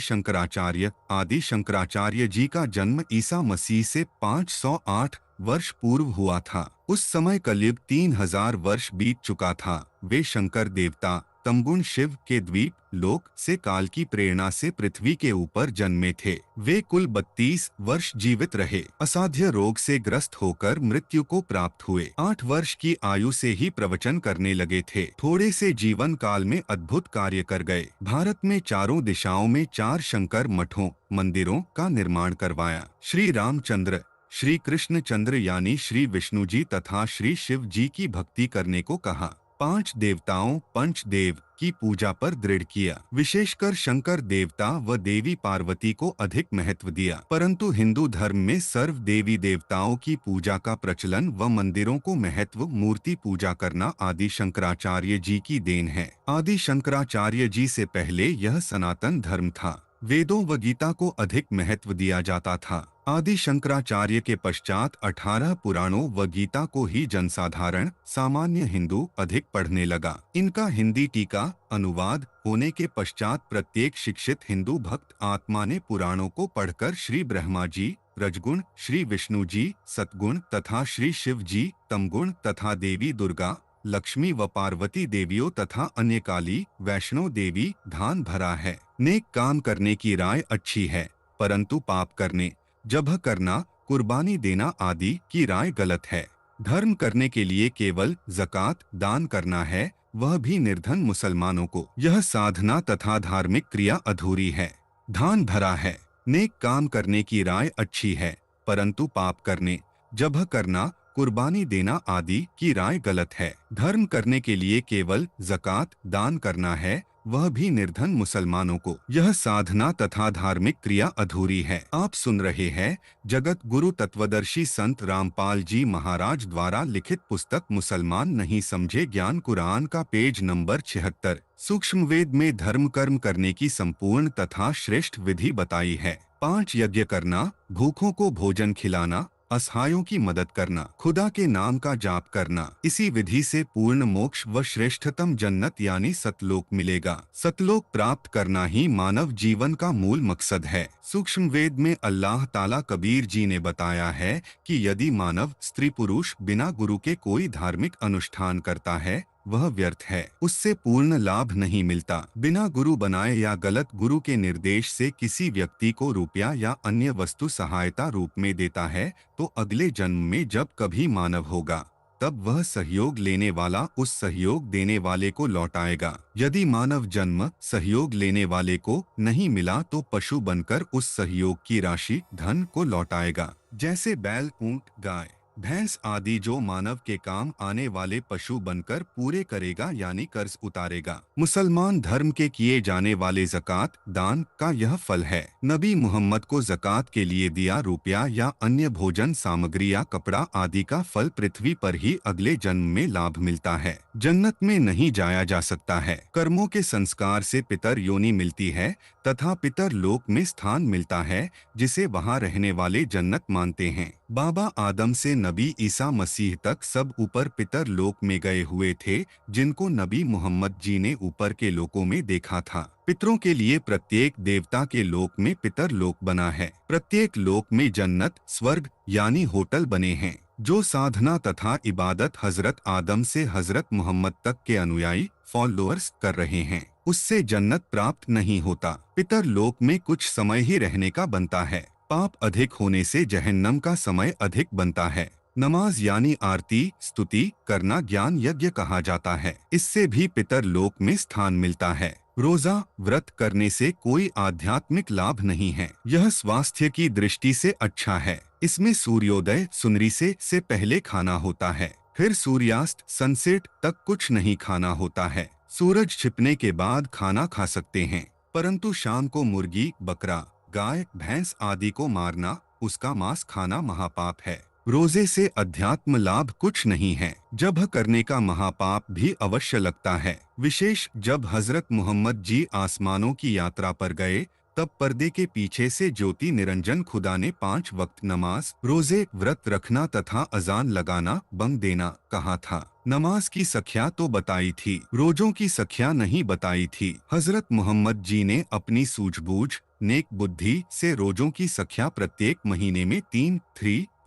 शंकराचार्य जी का जन्म ईसा मसीह से 508 वर्ष पूर्व हुआ था। उस समय कलयुग 3000 वर्ष बीत चुका था। वे शंकर देवता तमगुण शिव के द्वीप लोक से काल की प्रेरणा से पृथ्वी के ऊपर जन्मे थे। वे कुल 32 वर्ष जीवित रहे। असाध्य रोग से ग्रस्त होकर मृत्यु को प्राप्त हुए। 8 वर्ष की आयु से ही प्रवचन करने लगे थे। थोड़े से जीवन काल में अद्भुत कार्य कर गए। भारत में चारों दिशाओं में 4 शंकर मठों मंदिरों का निर्माण करवाया। श्री रामचंद्र, श्री कृष्ण चंद्र यानी श्री विष्णु जी तथा श्री शिव जी की भक्ति करने को कहा। 5 देवताओं पंचदेव की पूजा पर दृढ़ किया। विशेषकर शंकर देवता व देवी पार्वती को अधिक महत्व दिया। परंतु हिंदू धर्म में सर्व देवी देवताओं की पूजा का प्रचलन व मंदिरों को महत्व मूर्ति पूजा करना आदि शंकराचार्य जी की देन है। आदि शंकराचार्य जी से पहले यह सनातन धर्म था। वेदों व गीता को अधिक महत्व दिया जाता था। आदि शंकराचार्य के पश्चात 18 पुराणों व गीता को ही जनसाधारण सामान्य हिंदू अधिक पढ़ने लगा। इनका हिंदी टीका अनुवाद होने के पश्चात प्रत्येक शिक्षित हिंदू भक्त आत्मा ने पुराणों को पढ़कर श्री ब्रह्मा जी रजगुण, श्री विष्णु जी सतगुण तथा श्री शिव जी तमगुण तथा देवी दुर्गा लक्ष्मी व पार्वती देवियों तथा अन्य काली वैष्णो देवी धान भरा है। नेक काम करने की राय अच्छी है, परंतु पाप करने जबह करना कुर्बानी देना आदि की राय गलत है। धर्म करने के लिए केवल ज़कात दान करना है, वह भी निर्धन मुसलमानों को। यह साधना तथा धार्मिक क्रिया अधूरी है। धान भरा है। नेक काम करने की राय अच्छी है, परंतु पाप करने जबह करना कुर्बानी देना आदि की राय गलत है। धर्म करने के लिए केवल ज़कात दान करना है, वह भी निर्धन मुसलमानों को। यह साधना तथा धार्मिक क्रिया अधूरी है। आप सुन रहे हैं जगत गुरु तत्वदर्शी संत रामपाल जी महाराज द्वारा लिखित पुस्तक मुसलमान नहीं समझे ज्ञान कुरान का पेज नंबर 76। सूक्ष्म वेद में धर्म कर्म करने की संपूर्ण तथा श्रेष्ठ विधि बताई है। 5 यज्ञ करना, भूखों को भोजन खिलाना, असहायों की मदद करना, खुदा के नाम का जाप करना। इसी विधि से पूर्ण मोक्ष व श्रेष्ठतम जन्नत यानी सतलोक मिलेगा। सतलोक प्राप्त करना ही मानव जीवन का मूल मकसद है। सूक्ष्म वेद में अल्लाह ताला कबीर जी ने बताया है कि यदि मानव स्त्री पुरुष बिना गुरु के कोई धार्मिक अनुष्ठान करता है वह व्यर्थ है, उससे पूर्ण लाभ नहीं मिलता। बिना गुरु बनाए या गलत गुरु के निर्देश से किसी व्यक्ति को रुपया या अन्य वस्तु सहायता रूप में देता है तो अगले जन्म में जब कभी मानव होगा तब वह सहयोग लेने वाला उस सहयोग देने वाले को लौटाएगा। यदि मानव जन्म सहयोग लेने वाले को नहीं मिला तो पशु बनकर उस सहयोग की राशि धन को लौटाएगा। जैसे बैल, ऊंट, गाय, भैंस आदि जो मानव के काम आने वाले पशु बनकर पूरे करेगा यानी कर्ज उतारेगा। मुसलमान धर्म के किए जाने वाले ज़कात दान का यह फल है। नबी मोहम्मद को ज़कात के लिए दिया रुपया या अन्य भोजन सामग्री या कपड़ा आदि का फल पृथ्वी पर ही अगले जन्म में लाभ मिलता है। जन्नत में नहीं जाया जा सकता है। कर्मों के संस्कार से पितर योनि मिलती है तथा पितर लोक में स्थान मिलता है जिसे वहाँ रहने वाले जन्नत मानते हैं। बाबा आदम से नबी ईसा मसीह तक सब ऊपर पितर लोक में गए हुए थे जिनको नबी मोहम्मद जी ने ऊपर के लोकों में देखा था। पितरों के लिए प्रत्येक देवता के लोक में पितर लोक बना है। प्रत्येक लोक में जन्नत स्वर्ग यानी होटल बने हैं। जो साधना तथा इबादत हजरत आदम से हजरत मोहम्मद तक के अनुयायी फॉलोअर्स कर रहे हैं उससे जन्नत प्राप्त नहीं होता। पितर लोक में कुछ समय ही रहने का बनता है। पाप अधिक होने से जहन्नम का समय अधिक बनता है। नमाज यानी आरती स्तुति करना ज्ञान यज्ञ कहा जाता है। इससे भी पितर लोक में स्थान मिलता है। रोजा व्रत करने से कोई आध्यात्मिक लाभ नहीं है। यह स्वास्थ्य की दृष्टि से अच्छा है। इसमें सूर्योदय सुनरी से पहले खाना होता है, फिर सूर्यास्त सनसेट तक कुछ नहीं खाना होता है। सूरज छिपने के बाद खाना खा सकते हैं, परंतु शाम को मुर्गी, बकरा, गाय, भैंस आदि को मारना, उसका मांस खाना महापाप है। रोजे से अध्यात्म लाभ कुछ नहीं है। जब करने का महापाप भी अवश्य लगता है। विशेष जब हजरत मोहम्मद जी आसमानों की यात्रा पर गए तब पर्दे के पीछे से ज्योति निरंजन खुदा ने 5 वक्त नमाज, रोजे, व्रत रखना तथा अजान लगाना बंद देना कहा था। नमाज की संख्या तो बताई थी, रोजों की संख्या नहीं बताई थी। हजरत मोहम्मद जी ने अपनी सूझबूझ नेक बुद्धि से रोजों की संख्या प्रत्येक महीने में 3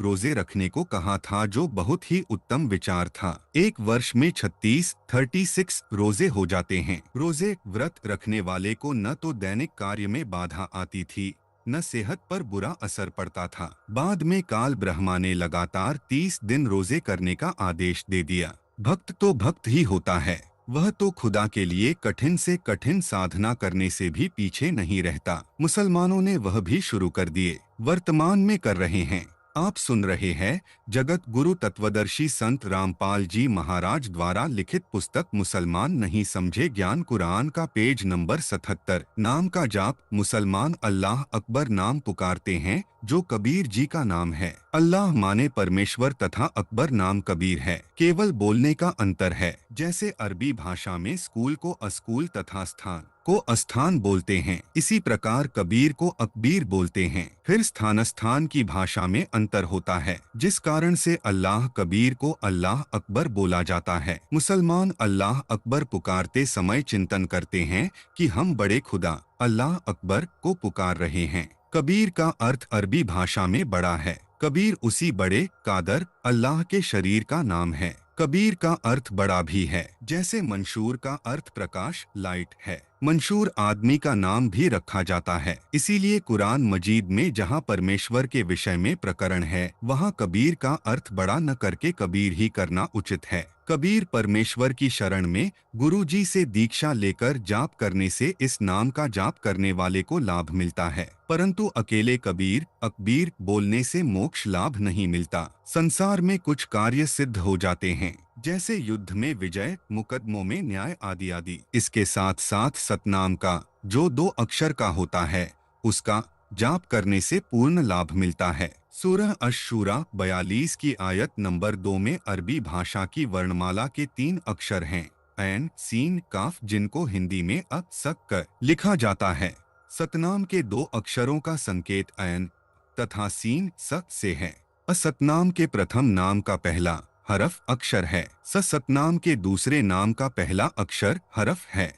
रोजे रखने को कहा था जो बहुत ही उत्तम विचार था। एक वर्ष में 36 रोजे हो जाते हैं। रोजे व्रत रखने वाले को न तो दैनिक कार्य में बाधा आती थी न सेहत पर बुरा असर पड़ता था। बाद में काल ब्रह्मा ने लगातार 30 दिन रोजे करने का आदेश दे दिया। भक्त तो भक्त ही होता है, वह तो खुदा के लिए कठिन से कठिन साधना करने से भी पीछे नहीं रहता। मुसलमानों ने वह भी शुरू कर दिए, वर्तमान में कर रहे हैं। आप सुन रहे हैं जगत गुरु तत्वदर्शी संत रामपाल जी महाराज द्वारा लिखित पुस्तक मुसलमान नहीं समझे ज्ञान कुरान का पेज नंबर 77। नाम का जाप मुसलमान अल्लाह अकबर नाम पुकारते हैं जो कबीर जी का नाम है। अल्लाह माने परमेश्वर तथा अकबर नाम कबीर है। केवल बोलने का अंतर है। जैसे अरबी भाषा में स्कूल को अस्कूल तथा स्थान को अस्थान बोलते हैं, इसी प्रकार कबीर को अकबीर बोलते हैं। फिर स्थान स्थान की भाषा में अंतर होता है जिस कारण से अल्लाह कबीर को अल्लाह अकबर बोला जाता है। मुसलमान अल्लाह अकबर पुकारते समय चिंतन करते हैं कि हम बड़े खुदा अल्लाह अकबर को पुकार रहे हैं। कबीर का अर्थ अरबी भाषा में बड़ा है। कबीर उसी बड़े कादर अल्लाह के शरीर का नाम है। कबीर का अर्थ बड़ा भी है। जैसे मंशूर का अर्थ प्रकाश लाइट है, मंशूर आदमी का नाम भी रखा जाता है। इसीलिए कुरान मजीद में जहाँ परमेश्वर के विषय में प्रकरण है वहाँ कबीर का अर्थ बड़ा न करके कबीर ही करना उचित है। कबीर परमेश्वर की शरण में गुरु जी से दीक्षा लेकर जाप करने से इस नाम का जाप करने वाले को लाभ मिलता है, परंतु अकेले कबीर अकबीर बोलने से मोक्ष लाभ नहीं मिलता। संसार में कुछ कार्य सिद्ध हो जाते हैं जैसे युद्ध में विजय, मुकदमों में न्याय आदि आदि। इसके साथ साथ सतनाम का जो 2 अक्षर का होता है उसका जाप करने से पूर्ण लाभ मिलता है। सूरह अश-शूरा 42 की आयत नंबर 2 में अरबी भाषा की वर्णमाला के 3 अक्षर हैं, ऐन, सीन, काफ, जिनको हिंदी में अ, सक, क लिखा जाता है। सतनाम के 2 अक्षरों का संकेत ऐन तथा सीन, सत से है। असतनाम के प्रथम नाम का पहला हरफ अक्षर है। सतनाम के दूसरे नाम का पहला अक्षर हरफ है।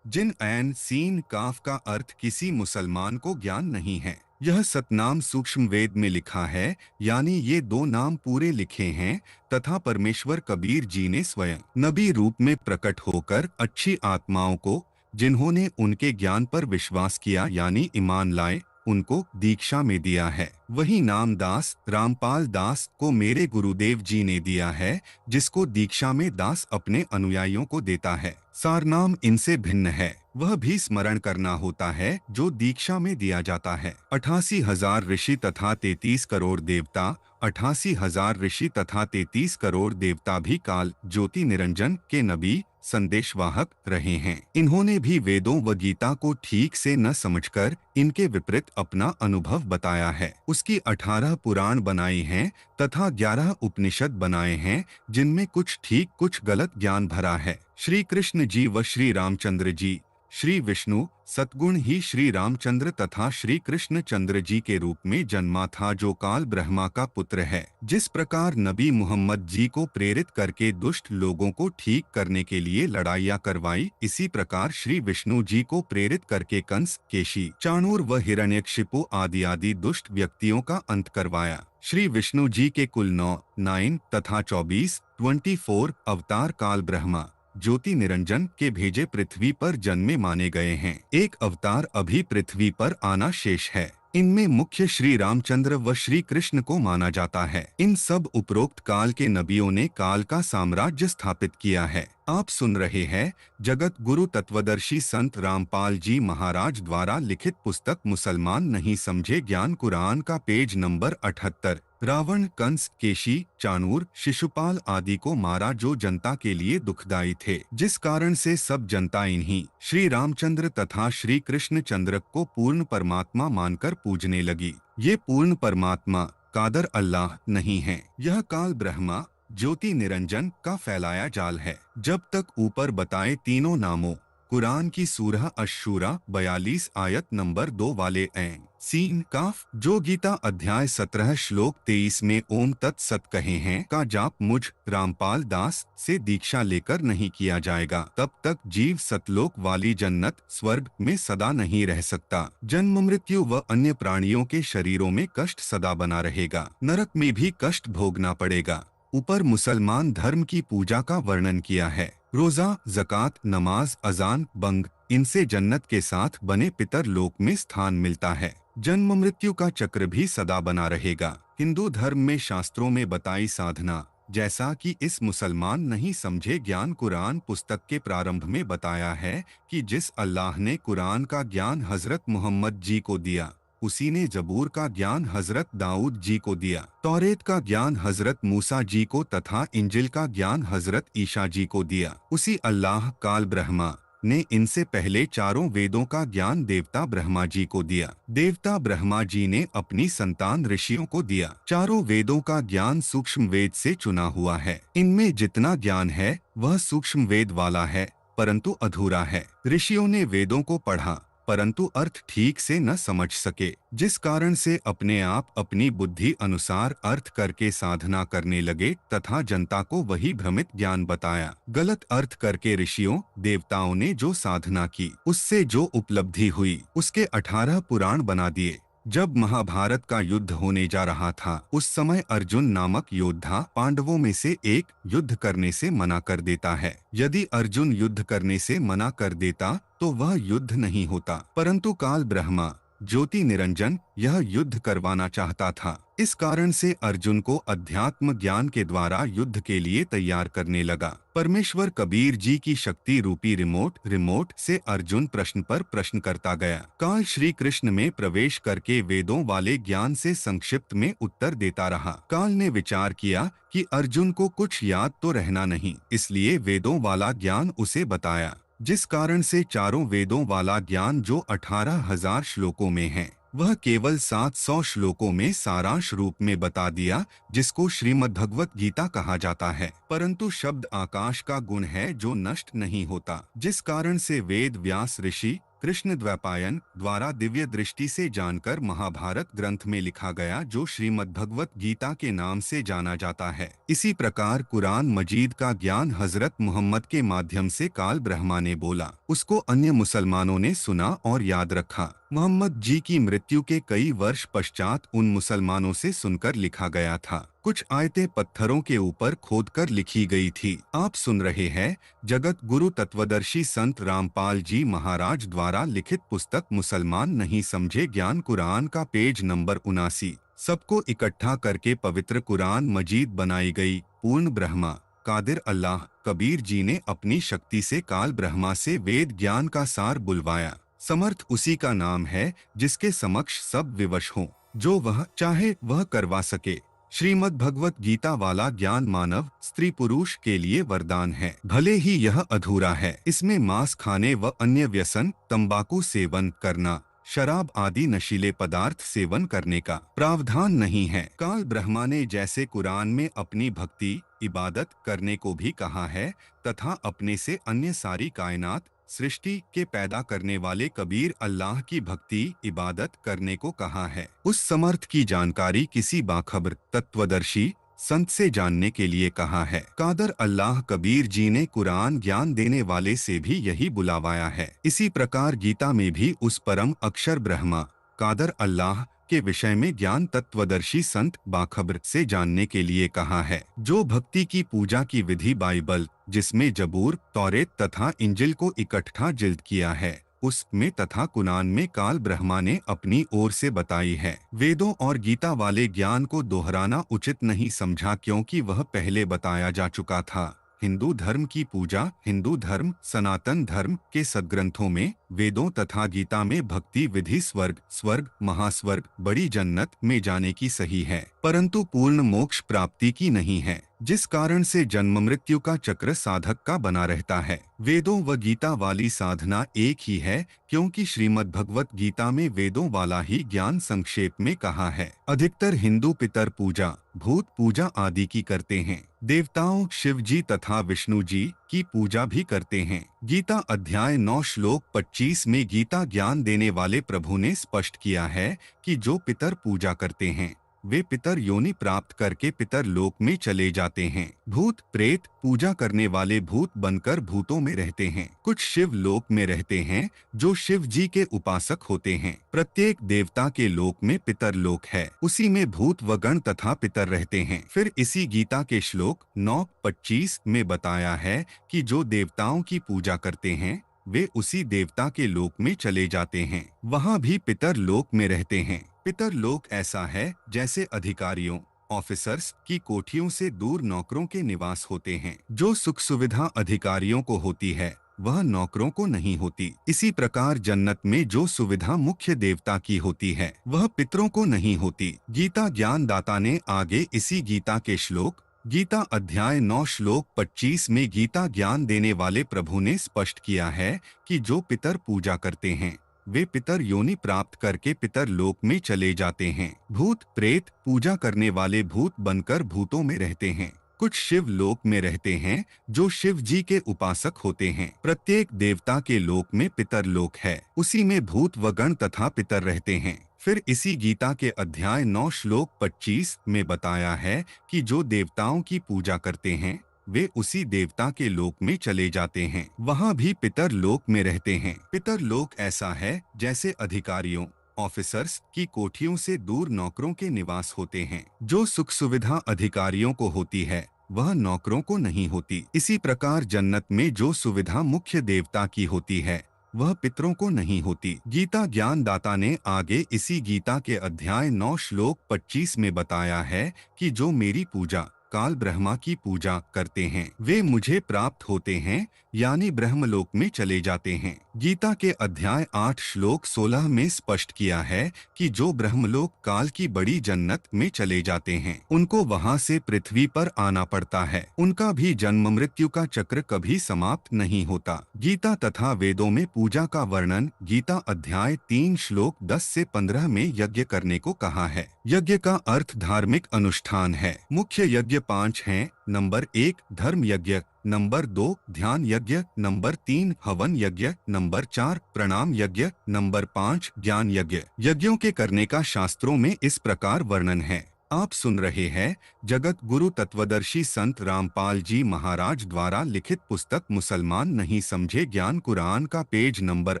जिन ऐन, सीन, काफ का अर्थ किसी मुसलमान को ज्ञान नहीं है। यह सतनाम सूक्ष्म वेद में लिखा है, यानी ये 2 नाम पूरे लिखे हैं तथा परमेश्वर कबीर जी ने स्वयं नबी रूप में प्रकट होकर अच्छी आत्माओं को, जिन्होंने उनके ज्ञान पर विश्वास किया यानी ईमान लाए, उनको दीक्षा में दिया है। वही नाम दास, रामपाल दास को मेरे गुरुदेव जी ने दिया है, जिसको दीक्षा में दास अपने अनुयायियों को देता है। सारनाम इनसे भिन्न है, वह भी स्मरण करना होता है जो दीक्षा में दिया जाता है। 88,000 ऋषि तथा 33 करोड़ देवता, 88,000 ऋषि तथा 33 करोड़ देवता भी काल ज्योति निरंजन के नबी संदेशवाहक रहे हैं। इन्होंने भी वेदों व गीता को ठीक से न समझकर इनके विपरीत अपना अनुभव बताया है। उसकी 18 पुराण बनाए हैं तथा 11 उपनिषद बनाए हैं, जिनमें कुछ ठीक कुछ गलत ज्ञान भरा है। श्री कृष्ण जी व श्री रामचंद्र जी, श्री विष्णु सतगुण ही श्री रामचंद्र तथा श्री कृष्ण चंद्र जी के रूप में जन्मा था, जो काल ब्रह्मा का पुत्र है। जिस प्रकार नबी मोहम्मद जी को प्रेरित करके दुष्ट लोगों को ठीक करने के लिए लड़ाइयाँ करवाई, इसी प्रकार श्री विष्णु जी को प्रेरित करके कंस, केशी, चाणूर व हिरण्यकशिपु आदि आदि दुष्ट व्यक्तियों का अंत करवाया। श्री विष्णु जी के कुल 9 तथा 24 अवतार काल ब्रह्मा ज्योति निरंजन के भेजे पृथ्वी पर जन्मे माने गए हैं। एक अवतार अभी पृथ्वी पर आना शेष है। इनमें मुख्य श्री रामचंद्र व श्री कृष्ण को माना जाता है। इन सब उपरोक्त काल के नबियों ने काल का साम्राज्य स्थापित किया है। आप सुन रहे हैं जगत गुरु तत्वदर्शी संत रामपाल जी महाराज द्वारा लिखित पुस्तक मुसलमान नहीं समझे ज्ञान कुरान का पेज नंबर 78। रावण, कंस, केशी, चाणूर, शिशुपाल आदि को मारा जो जनता के लिए दुखदायी थे, जिस कारण से सब जनता इन्हीं श्री रामचंद्र तथा श्री कृष्ण चंद्र को पूर्ण परमात्मा मानकर पूजने लगी। ये पूर्ण परमात्मा कादर अल्लाह नहीं है, यह काल ब्रह्मा ज्योति निरंजन का फैलाया जाल है। जब तक ऊपर बताए तीनों नामों कुरान की सूरह अश-शूरा 42 आयत नंबर 2 वाले ऐन, सीन, काफ जो गीता अध्याय 17 श्लोक 23 में ओम तत्सत कहे हैं का जाप मुझ रामपाल दास से दीक्षा लेकर नहीं किया जाएगा, तब तक जीव सतलोक वाली जन्नत स्वर्ग में सदा नहीं रह सकता। जन्म मृत्यु व अन्य प्राणियों के शरीरों में कष्ट सदा बना रहेगा, नरक में भी कष्ट भोगना पड़ेगा। ऊपर मुसलमान धर्म की पूजा का वर्णन किया है। रोजा, जकात, नमाज, अजान, बंग, इनसे जन्नत के साथ बने पितर लोक में स्थान मिलता है। जन्म मृत्यु का चक्र भी सदा बना रहेगा। हिंदू धर्म में शास्त्रों में बताई साधना, जैसा कि इस मुसलमान नहीं समझे ज्ञान कुरान पुस्तक के प्रारंभ में बताया है कि जिस अल्लाह ने कुरान का ज्ञान हजरत मोहम्मद जी को दिया, उसी ने जबूर का ज्ञान हजरत दाऊद जी को दिया, तौरेत का ज्ञान हजरत मूसा जी को तथा इंजिल का ज्ञान हजरत ईशा जी को दिया। उसी अल्लाह काल ब्रह्मा ने इनसे पहले चारों वेदों का ज्ञान देवता ब्रह्मा जी को दिया। देवता ब्रह्मा जी ने अपनी संतान ऋषियों को दिया। चारों वेदों का ज्ञान सूक्ष्म वेद से चुना हुआ है। इनमें जितना ज्ञान है वह सूक्ष्म वेद वाला है, परंतु अधूरा है। ऋषियों ने वेदों को पढ़ा परंतु अर्थ ठीक से न समझ सके, जिस कारण से अपने आप अपनी बुद्धि अनुसार अर्थ करके साधना करने लगे तथा जनता को वही भ्रमित ज्ञान बताया। गलत अर्थ करके ऋषियों देवताओं ने जो साधना की, उससे जो उपलब्धि हुई, उसके 18 पुराण बना दिए। जब महाभारत का युद्ध होने जा रहा था, उस समय अर्जुन नामक योद्धा पांडवों में से एक युद्ध करने से मना कर देता है। यदि अर्जुन युद्ध करने से मना कर देता तो वह युद्ध नहीं होता, परंतु काल ब्रह्मा ज्योति निरंजन यह युद्ध करवाना चाहता था। इस कारण से अर्जुन को अध्यात्म ज्ञान के द्वारा युद्ध के लिए तैयार करने लगा। परमेश्वर कबीर जी की शक्ति रूपी रिमोट से अर्जुन प्रश्न पर प्रश्न करता गया। काल श्री कृष्ण में प्रवेश करके वेदों वाले ज्ञान से संक्षिप्त में उत्तर देता रहा। काल ने विचार किया कि अर्जुन को कुछ याद तो रहना नहीं, इसलिए वेदों वाला ज्ञान उसे बताया, जिस कारण से चारों वेदों वाला ज्ञान जो 18,000 श्लोकों में है, वह केवल 700 श्लोकों में सारांश रूप में बता दिया, जिसको श्रीमद्भगवत गीता कहा जाता है। परंतु शब्द आकाश का गुण है जो नष्ट नहीं होता, जिस कारण से वेद व्यास ऋषि कृष्ण द्वैपायन द्वारा दिव्य दृष्टि से जानकर महाभारत ग्रंथ में लिखा गया, जो श्रीमद्भगवत गीता के नाम से जाना जाता है। इसी प्रकार कुरान मजीद का ज्ञान हजरत मोहम्मद के माध्यम से काल ब्रह्मा ने बोला, उसको अन्य मुसलमानों ने सुना और याद रखा। मोहम्मद जी की मृत्यु के कई वर्ष पश्चात उन मुसलमानों से सुनकर लिखा गया था। कुछ आयतें पत्थरों के ऊपर खोदकर लिखी गई थी। आप सुन रहे हैं जगत गुरु तत्वदर्शी संत रामपाल जी महाराज द्वारा लिखित पुस्तक मुसलमान नहीं समझे ज्ञान कुरान का पेज नंबर 79। सबको इकट्ठा करके पवित्र कुरान मजीद बनाई गई। पूर्ण ब्रह्मा कादिर अल्लाह कबीर जी ने अपनी शक्ति से काल ब्रह्मा से वेद ज्ञान का सार बुलवाया। समर्थ उसी का नाम है जिसके समक्ष सब विवश हों, जो वह चाहे वह करवा सके। श्रीमद् भगवत गीता वाला ज्ञान मानव स्त्री पुरुष के लिए वरदान है, भले ही यह अधूरा है। इसमें मांस खाने व अन्य व्यसन, तंबाकू सेवन करना, शराब आदि नशीले पदार्थ सेवन करने का प्रावधान नहीं है। काल ब्रह्मा ने जैसे कुरान में अपनी भक्ति इबादत करने को भी कहा है, तथा अपने से अन्य सारी कायनात सृष्टि के पैदा करने वाले कबीर अल्लाह की भक्ति इबादत करने को कहा है। उस समर्थ की जानकारी किसी बाखबर तत्वदर्शी संत से जानने के लिए कहा है। कादर अल्लाह कबीर जी ने कुरान ज्ञान देने वाले से भी यही बुलावाया है। इसी प्रकार गीता में भी उस परम अक्षर ब्रह्मा कादर अल्लाह के विषय में ज्ञान तत्वदर्शी संत बाखबर से जानने के लिए कहा है। जो भक्ति की पूजा की विधि बाइबल, जिसमें जबूर, तौरेत तथा इंजिल को इकट्ठा जिल्द किया है, उसमें तथा कुरान में काल ब्रह्मा ने अपनी ओर से बताई है। वेदों और गीता वाले ज्ञान को दोहराना उचित नहीं समझा, क्योंकि वह पहले बताया जा चुका था। हिंदू धर्म की पूजा, हिंदू धर्म सनातन धर्म के सदग्रंथों में वेदों तथा गीता में भक्ति विधि स्वर्ग महास्वर्ग बड़ी जन्नत में जाने की सही है, परंतु पूर्ण मोक्ष प्राप्ति की नहीं है, जिस कारण से जन्म मृत्यु का चक्र साधक का बना रहता है। वेदों व गीता वाली साधना एक ही है, क्योंकि श्रीमद् भगवत गीता में वेदों वाला ही ज्ञान संक्षेप में कहा है। अधिकतर हिंदू पितर पूजा, भूत पूजा आदि की करते हैं। देवताओं शिव जी तथा विष्णु जी की पूजा भी करते हैं। गीता अध्याय 9 श्लोक 25 में गीता ज्ञान देने वाले प्रभु ने स्पष्ट किया है कि जो पितर पूजा करते हैं वे पितर योनि प्राप्त करके पितर लोक में चले जाते हैं। भूत प्रेत पूजा करने वाले भूत बनकर भूतों में रहते हैं। कुछ शिव लोक में रहते हैं जो शिव जी के उपासक होते हैं। प्रत्येक देवता के लोक में पितर लोक है, उसी में भूत व गण तथा पितर रहते हैं। फिर इसी गीता के श्लोक 9:25 में बताया है कि जो देवताओं की पूजा करते हैं वे उसी देवता के लोक में चले जाते हैं, वहाँ भी पितर लोक में रहते हैं। पितर लोक ऐसा है जैसे अधिकारियों ऑफिसर्स की कोठियों से दूर नौकरों के निवास होते हैं। जो सुख सुविधा अधिकारियों को होती है वह नौकरों को नहीं होती। इसी प्रकार जन्नत में जो सुविधा मुख्य देवता की होती है वह पितरों को नहीं होती। गीता ज्ञान दाता ने आगे इसी गीता के श्लोक गीता अध्याय 9 श्लोक 25 में गीता ज्ञान देने वाले प्रभु ने स्पष्ट किया है कि जो पितर पूजा करते हैं वे पितर योनि प्राप्त करके पितर लोक में चले जाते हैं। भूत प्रेत पूजा करने वाले भूत बनकर भूतों में रहते हैं। कुछ शिव लोक में रहते हैं जो शिव जी के उपासक होते हैं। प्रत्येक देवता के लोक में पितर लोक है, उसी में भूत व गण तथा पितर रहते हैं। फिर इसी गीता के अध्याय 9 श्लोक 25 में बताया है कि जो देवताओं की पूजा करते हैं वे उसी देवता के लोक में चले जाते हैं, वहाँ भी पितर लोक में रहते हैं। पितर लोक ऐसा है जैसे अधिकारियों ऑफिसर्स की कोठियों से दूर नौकरों के निवास होते हैं। जो सुख सुविधा अधिकारियों को होती है वह नौकरों को नहीं होती। इसी प्रकार जन्नत में जो सुविधा मुख्य देवता की होती है वह पितरों को नहीं होती। गीता ज्ञानदाता ने आगे इसी गीता के अध्याय 9 श्लोक 25 में बताया है कि जो मेरी पूजा काल ब्रह्मा की पूजा करते हैं वे मुझे प्राप्त होते हैं, यानी ब्रह्मलोक में चले जाते हैं। गीता के अध्याय 8 श्लोक 16 में स्पष्ट किया है कि जो ब्रह्मलोक काल की बड़ी जन्नत में चले जाते हैं उनको वहां से पृथ्वी पर आना पड़ता है। उनका भी जन्म मृत्यु का चक्र कभी समाप्त नहीं होता। गीता तथा वेदों में पूजा का वर्णन गीता अध्याय 3 श्लोक 10 से 15 में यज्ञ करने को कहा है। यज्ञ का अर्थ धार्मिक अनुष्ठान है। मुख्य यज्ञ 5 हैं। नंबर 1 धर्म यज्ञ, नंबर 2 ध्यान यज्ञ, नंबर 3 हवन यज्ञ, नंबर 4 प्रणाम यज्ञ, नंबर 5 ज्ञान यज्ञ। यज्ञों के करने का शास्त्रों में इस प्रकार वर्णन है। आप सुन रहे हैं जगत गुरु तत्वदर्शी संत रामपाल जी महाराज द्वारा लिखित पुस्तक मुसलमान नहीं समझे ज्ञान कुरान का पेज नंबर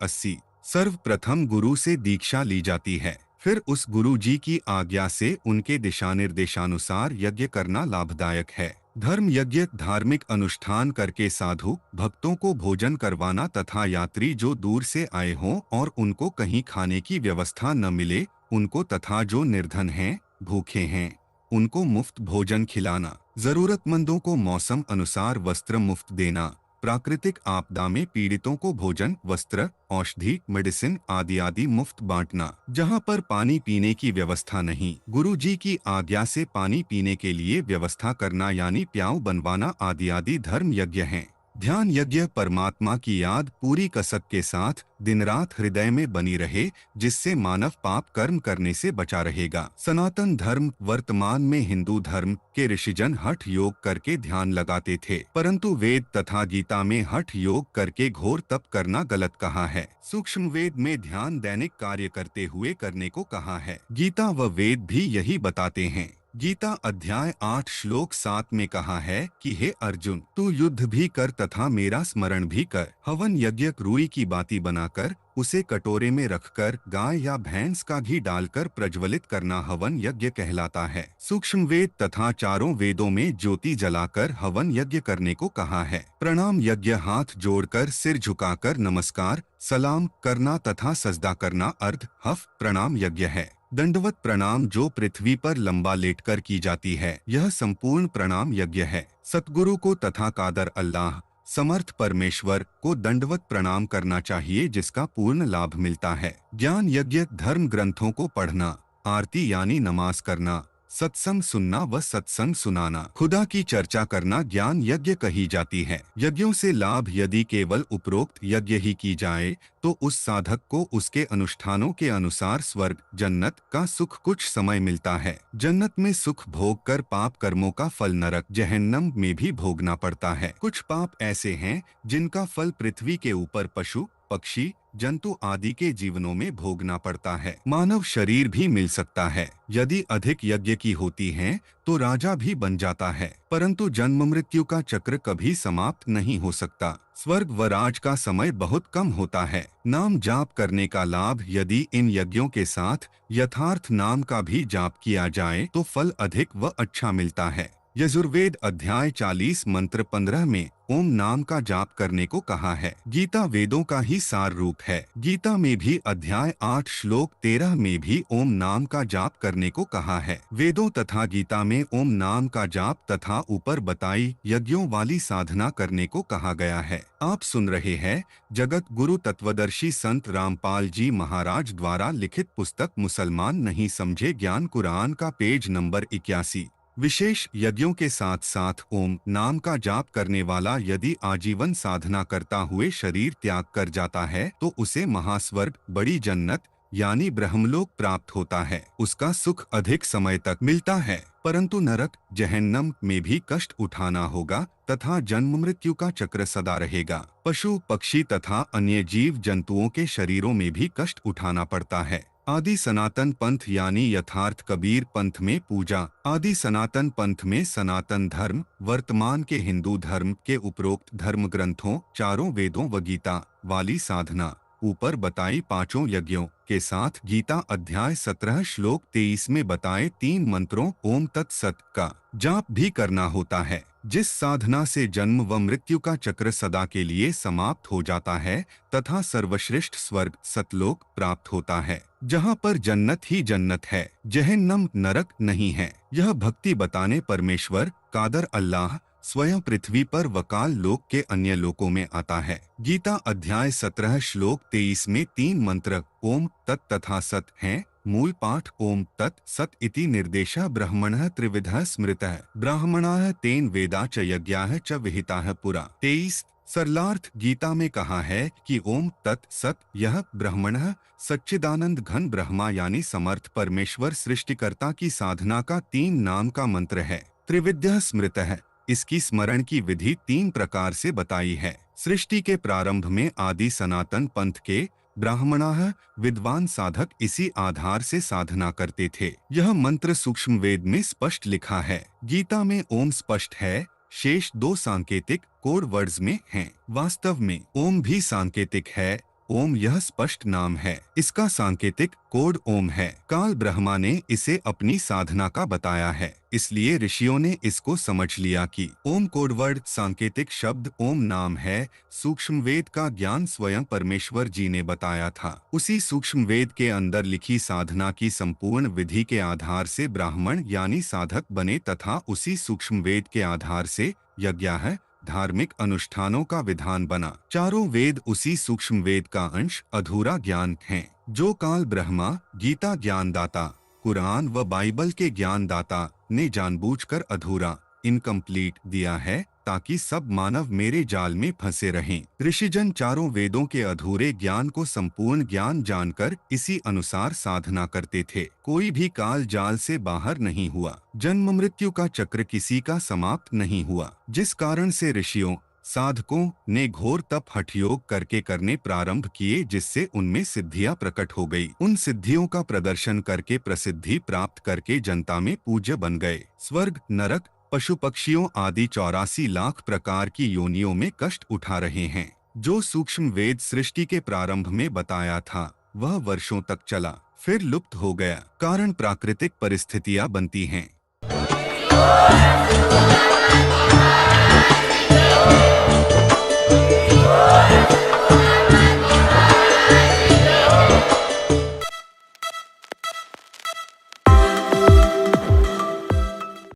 80। सर्वप्रथम गुरु से दीक्षा ली जाती है, फिर उस गुरु जी की आज्ञा से उनके दिशा निर्देशानुसार यज्ञ करना लाभदायक है। धर्म यज्ञ धार्मिक अनुष्ठान करके साधु भक्तों को भोजन करवाना तथा यात्री जो दूर से आए हों और उनको कहीं खाने की व्यवस्था न मिले उनको तथा जो निर्धन हैं भूखे हैं उनको मुफ्त भोजन खिलाना, जरूरतमंदों को मौसम अनुसार वस्त्र मुफ्त देना, प्राकृतिक आपदा में पीड़ितों को भोजन वस्त्र औषधि मेडिसिन आदि मुफ्त बांटना। जहां पर पानी पीने की व्यवस्था नहीं गुरु जी की आज्ञा से पानी पीने के लिए व्यवस्था करना यानी प्याऊ बनवाना आदि धर्म यज्ञ हैं। ध्यान यज्ञ परमात्मा की याद पूरी कसक के साथ दिन रात हृदय में बनी रहे जिससे मानव पाप कर्म करने से बचा रहेगा। सनातन धर्म वर्तमान में हिंदू धर्म के ऋषिजन हठ योग करके ध्यान लगाते थे, परंतु वेद तथा गीता में हठ योग करके घोर तप करना गलत कहा है। सूक्ष्म वेद में ध्यान दैनिक कार्य करते हुए करने को कहा है। गीता व वेद भी यही बताते हैं। गीता अध्याय 8 श्लोक 7 में कहा है कि हे अर्जुन तू युद्ध भी कर तथा मेरा स्मरण भी कर। हवन यज्ञ रुई की बाती बनाकर उसे कटोरे में रखकर गाय या भैंस का घी डालकर प्रज्वलित करना हवन यज्ञ कहलाता है। सूक्ष्म वेद तथा चारों वेदों में ज्योति जलाकर हवन यज्ञ करने को कहा है। प्रणाम यज्ञ हाथ जोड़कर सिर झुकाकर नमस्कार सलाम करना तथा सजदा करना अर्ध हफ प्रणाम यज्ञ है। दंडवत प्रणाम जो पृथ्वी पर लंबा लेटकर की जाती है यह संपूर्ण प्रणाम यज्ञ है। सतगुरु को तथा कादर अल्लाह समर्थ परमेश्वर को दंडवत प्रणाम करना चाहिए जिसका पूर्ण लाभ मिलता है। ज्ञान यज्ञ धर्म ग्रंथों को पढ़ना, आरती यानी नमाज करना, सत्संग सुनना व सत्संग सुनाना, खुदा की चर्चा करना ज्ञान यज्ञ कही जाती है। यज्ञों से लाभ यदि केवल उपरोक्त यज्ञ ही की जाए तो उस साधक को उसके अनुष्ठानों के अनुसार स्वर्ग जन्नत का सुख कुछ समय मिलता है। जन्नत में सुख भोग कर पाप कर्मों का फल नरक जहन्नम में भी भोगना पड़ता है। कुछ पाप ऐसे हैं जिनका फल पृथ्वी के ऊपर पशु पक्षी जंतु आदि के जीवनों में भोगना पड़ता है। मानव शरीर भी मिल सकता है। यदि अधिक यज्ञ की होती हैं तो राजा भी बन जाता है, परंतु जन्म मृत्यु का चक्र कभी समाप्त नहीं हो सकता। स्वर्ग व राज का समय बहुत कम होता है। नाम जाप करने का लाभ यदि इन यज्ञों के साथ यथार्थ नाम का भी जाप किया जाए तो फल अधिक व अच्छा मिलता है। यजुर्वेद अध्याय 40 मंत्र 15 में ओम नाम का जाप करने को कहा है। गीता वेदों का ही सार रूप है। गीता में भी अध्याय 8 श्लोक 13 में भी ओम नाम का जाप करने को कहा है। वेदों तथा गीता में ओम नाम का जाप तथा ऊपर बताई यज्ञों वाली साधना करने को कहा गया है। आप सुन रहे हैं जगत गुरु तत्वदर्शी संत रामपाल जी महाराज द्वारा लिखित पुस्तक मुसलमान नहीं समझे ज्ञान कुरान का पेज नंबर 81। विशेष यज्ञों के साथ साथ ओम नाम का जाप करने वाला यदि आजीवन साधना करता हुए शरीर त्याग कर जाता है तो उसे महास्वर्ग बड़ी जन्नत यानी ब्रह्मलोक प्राप्त होता है। उसका सुख अधिक समय तक मिलता है, परंतु नरक जहन्नम में भी कष्ट उठाना होगा तथा जन्म मृत्यु का चक्र सदा रहेगा। पशु पक्षी तथा अन्य जीव जंतुओं के शरीरों में भी कष्ट उठाना पड़ता है। आदि सनातन पंथ यानी यथार्थ कबीर पंथ में पूजा, आदि सनातन पंथ में सनातन धर्म वर्तमान के हिंदू धर्म के उपरोक्त धर्म ग्रंथों चारों वेदों व गीता वाली साधना ऊपर बताई पांचों यज्ञों के साथ गीता अध्याय 17 श्लोक 23 में बताए 3 मंत्रों ओम तत्सत का जाप भी करना होता है, जिस साधना से जन्म व मृत्यु का चक्र सदा के लिए समाप्त हो जाता है तथा सर्वश्रेष्ठ स्वर्ग सतलोक प्राप्त होता है, जहाँ पर जन्नत ही जन्नत है, जहन्नम नरक नहीं है। यह भक्ति बताने परमेश्वर कादर अल्लाह स्वयं पृथ्वी पर वकाल लोक के अन्य लोकों में आता है। गीता अध्याय 17 श्लोक 23 में 3 मंत्र ओम तत् तथा सत हैं। मूल पाठ ओम तत् सत इति निर्देशः ब्रह्मणः त्रिविधः स्मृतः ब्राह्मणाः तेन वेदा च यज्ञाः च विहिताः पुरा। 23 सरलार्थ गीता में कहा है कि ओम तत् सत यह ब्रह्मणः सच्चिदानंद घन ब्रह्मा यानी समर्थ परमेश्वर सृष्टिकर्ता की साधना का 3 नाम का मंत्र है। त्रिविद्यः स्मृतः इसकी स्मरण की विधि 3 प्रकार से बताई है। सृष्टि के प्रारंभ में आदि सनातन पंथ के ब्राह्मणाः विद्वान साधक इसी आधार से साधना करते थे। यह मंत्र सूक्ष्म वेद में स्पष्ट लिखा है। गीता में ओम स्पष्ट है, शेष 2 सांकेतिक कोड वर्ड्स में हैं। वास्तव में ओम भी सांकेतिक है। ओम यह स्पष्ट नाम है, इसका सांकेतिक कोड ओम है। काल ब्रह्मा ने इसे अपनी साधना का बताया है, इसलिए ऋषियों ने इसको समझ लिया कि ओम कोड वर्ड सांकेतिक शब्द ओम नाम है। सूक्ष्म वेद का ज्ञान स्वयं परमेश्वर जी ने बताया था। उसी सूक्ष्म वेद के अंदर लिखी साधना की संपूर्ण विधि के आधार से ब्राह्मण यानी साधक बने तथा उसी सूक्ष्म वेद के आधार से यज्ञ है धार्मिक अनुष्ठानों का विधान बना। चारों वेद उसी सूक्ष्म वेद का अंश अधूरा ज्ञान हैं, जो काल ब्रह्मा गीता ज्ञानदाता कुरान व बाइबल के ज्ञानदाता ने जानबूझकर अधूरा इनकम्प्लीट दिया है, ताकि सब मानव मेरे जाल में फंसे रहें। ऋषिजन चारों वेदों के अधूरे ज्ञान को संपूर्ण ज्ञान जानकर इसी अनुसार साधना करते थे। कोई भी काल जाल से बाहर नहीं हुआ। जन्म मृत्यु का चक्र किसी का समाप्त नहीं हुआ, जिस कारण से ऋषियों साधकों ने घोर तप हठयोग करके करने प्रारंभ किए, जिससे उनमें सिद्धियां प्रकट हो गई। उन सिद्धियों का प्रदर्शन करके प्रसिद्धि प्राप्त करके जनता में पूज्य बन गए। स्वर्ग नरक पशु पक्षियों आदि 84 लाख प्रकार की योनियों में कष्ट उठा रहे हैं। जो सूक्ष्म वेद सृष्टि के प्रारंभ में बताया था वह वर्षों तक चला, फिर लुप्त हो गया। कारण प्राकृतिक परिस्थितियां बनती हैं।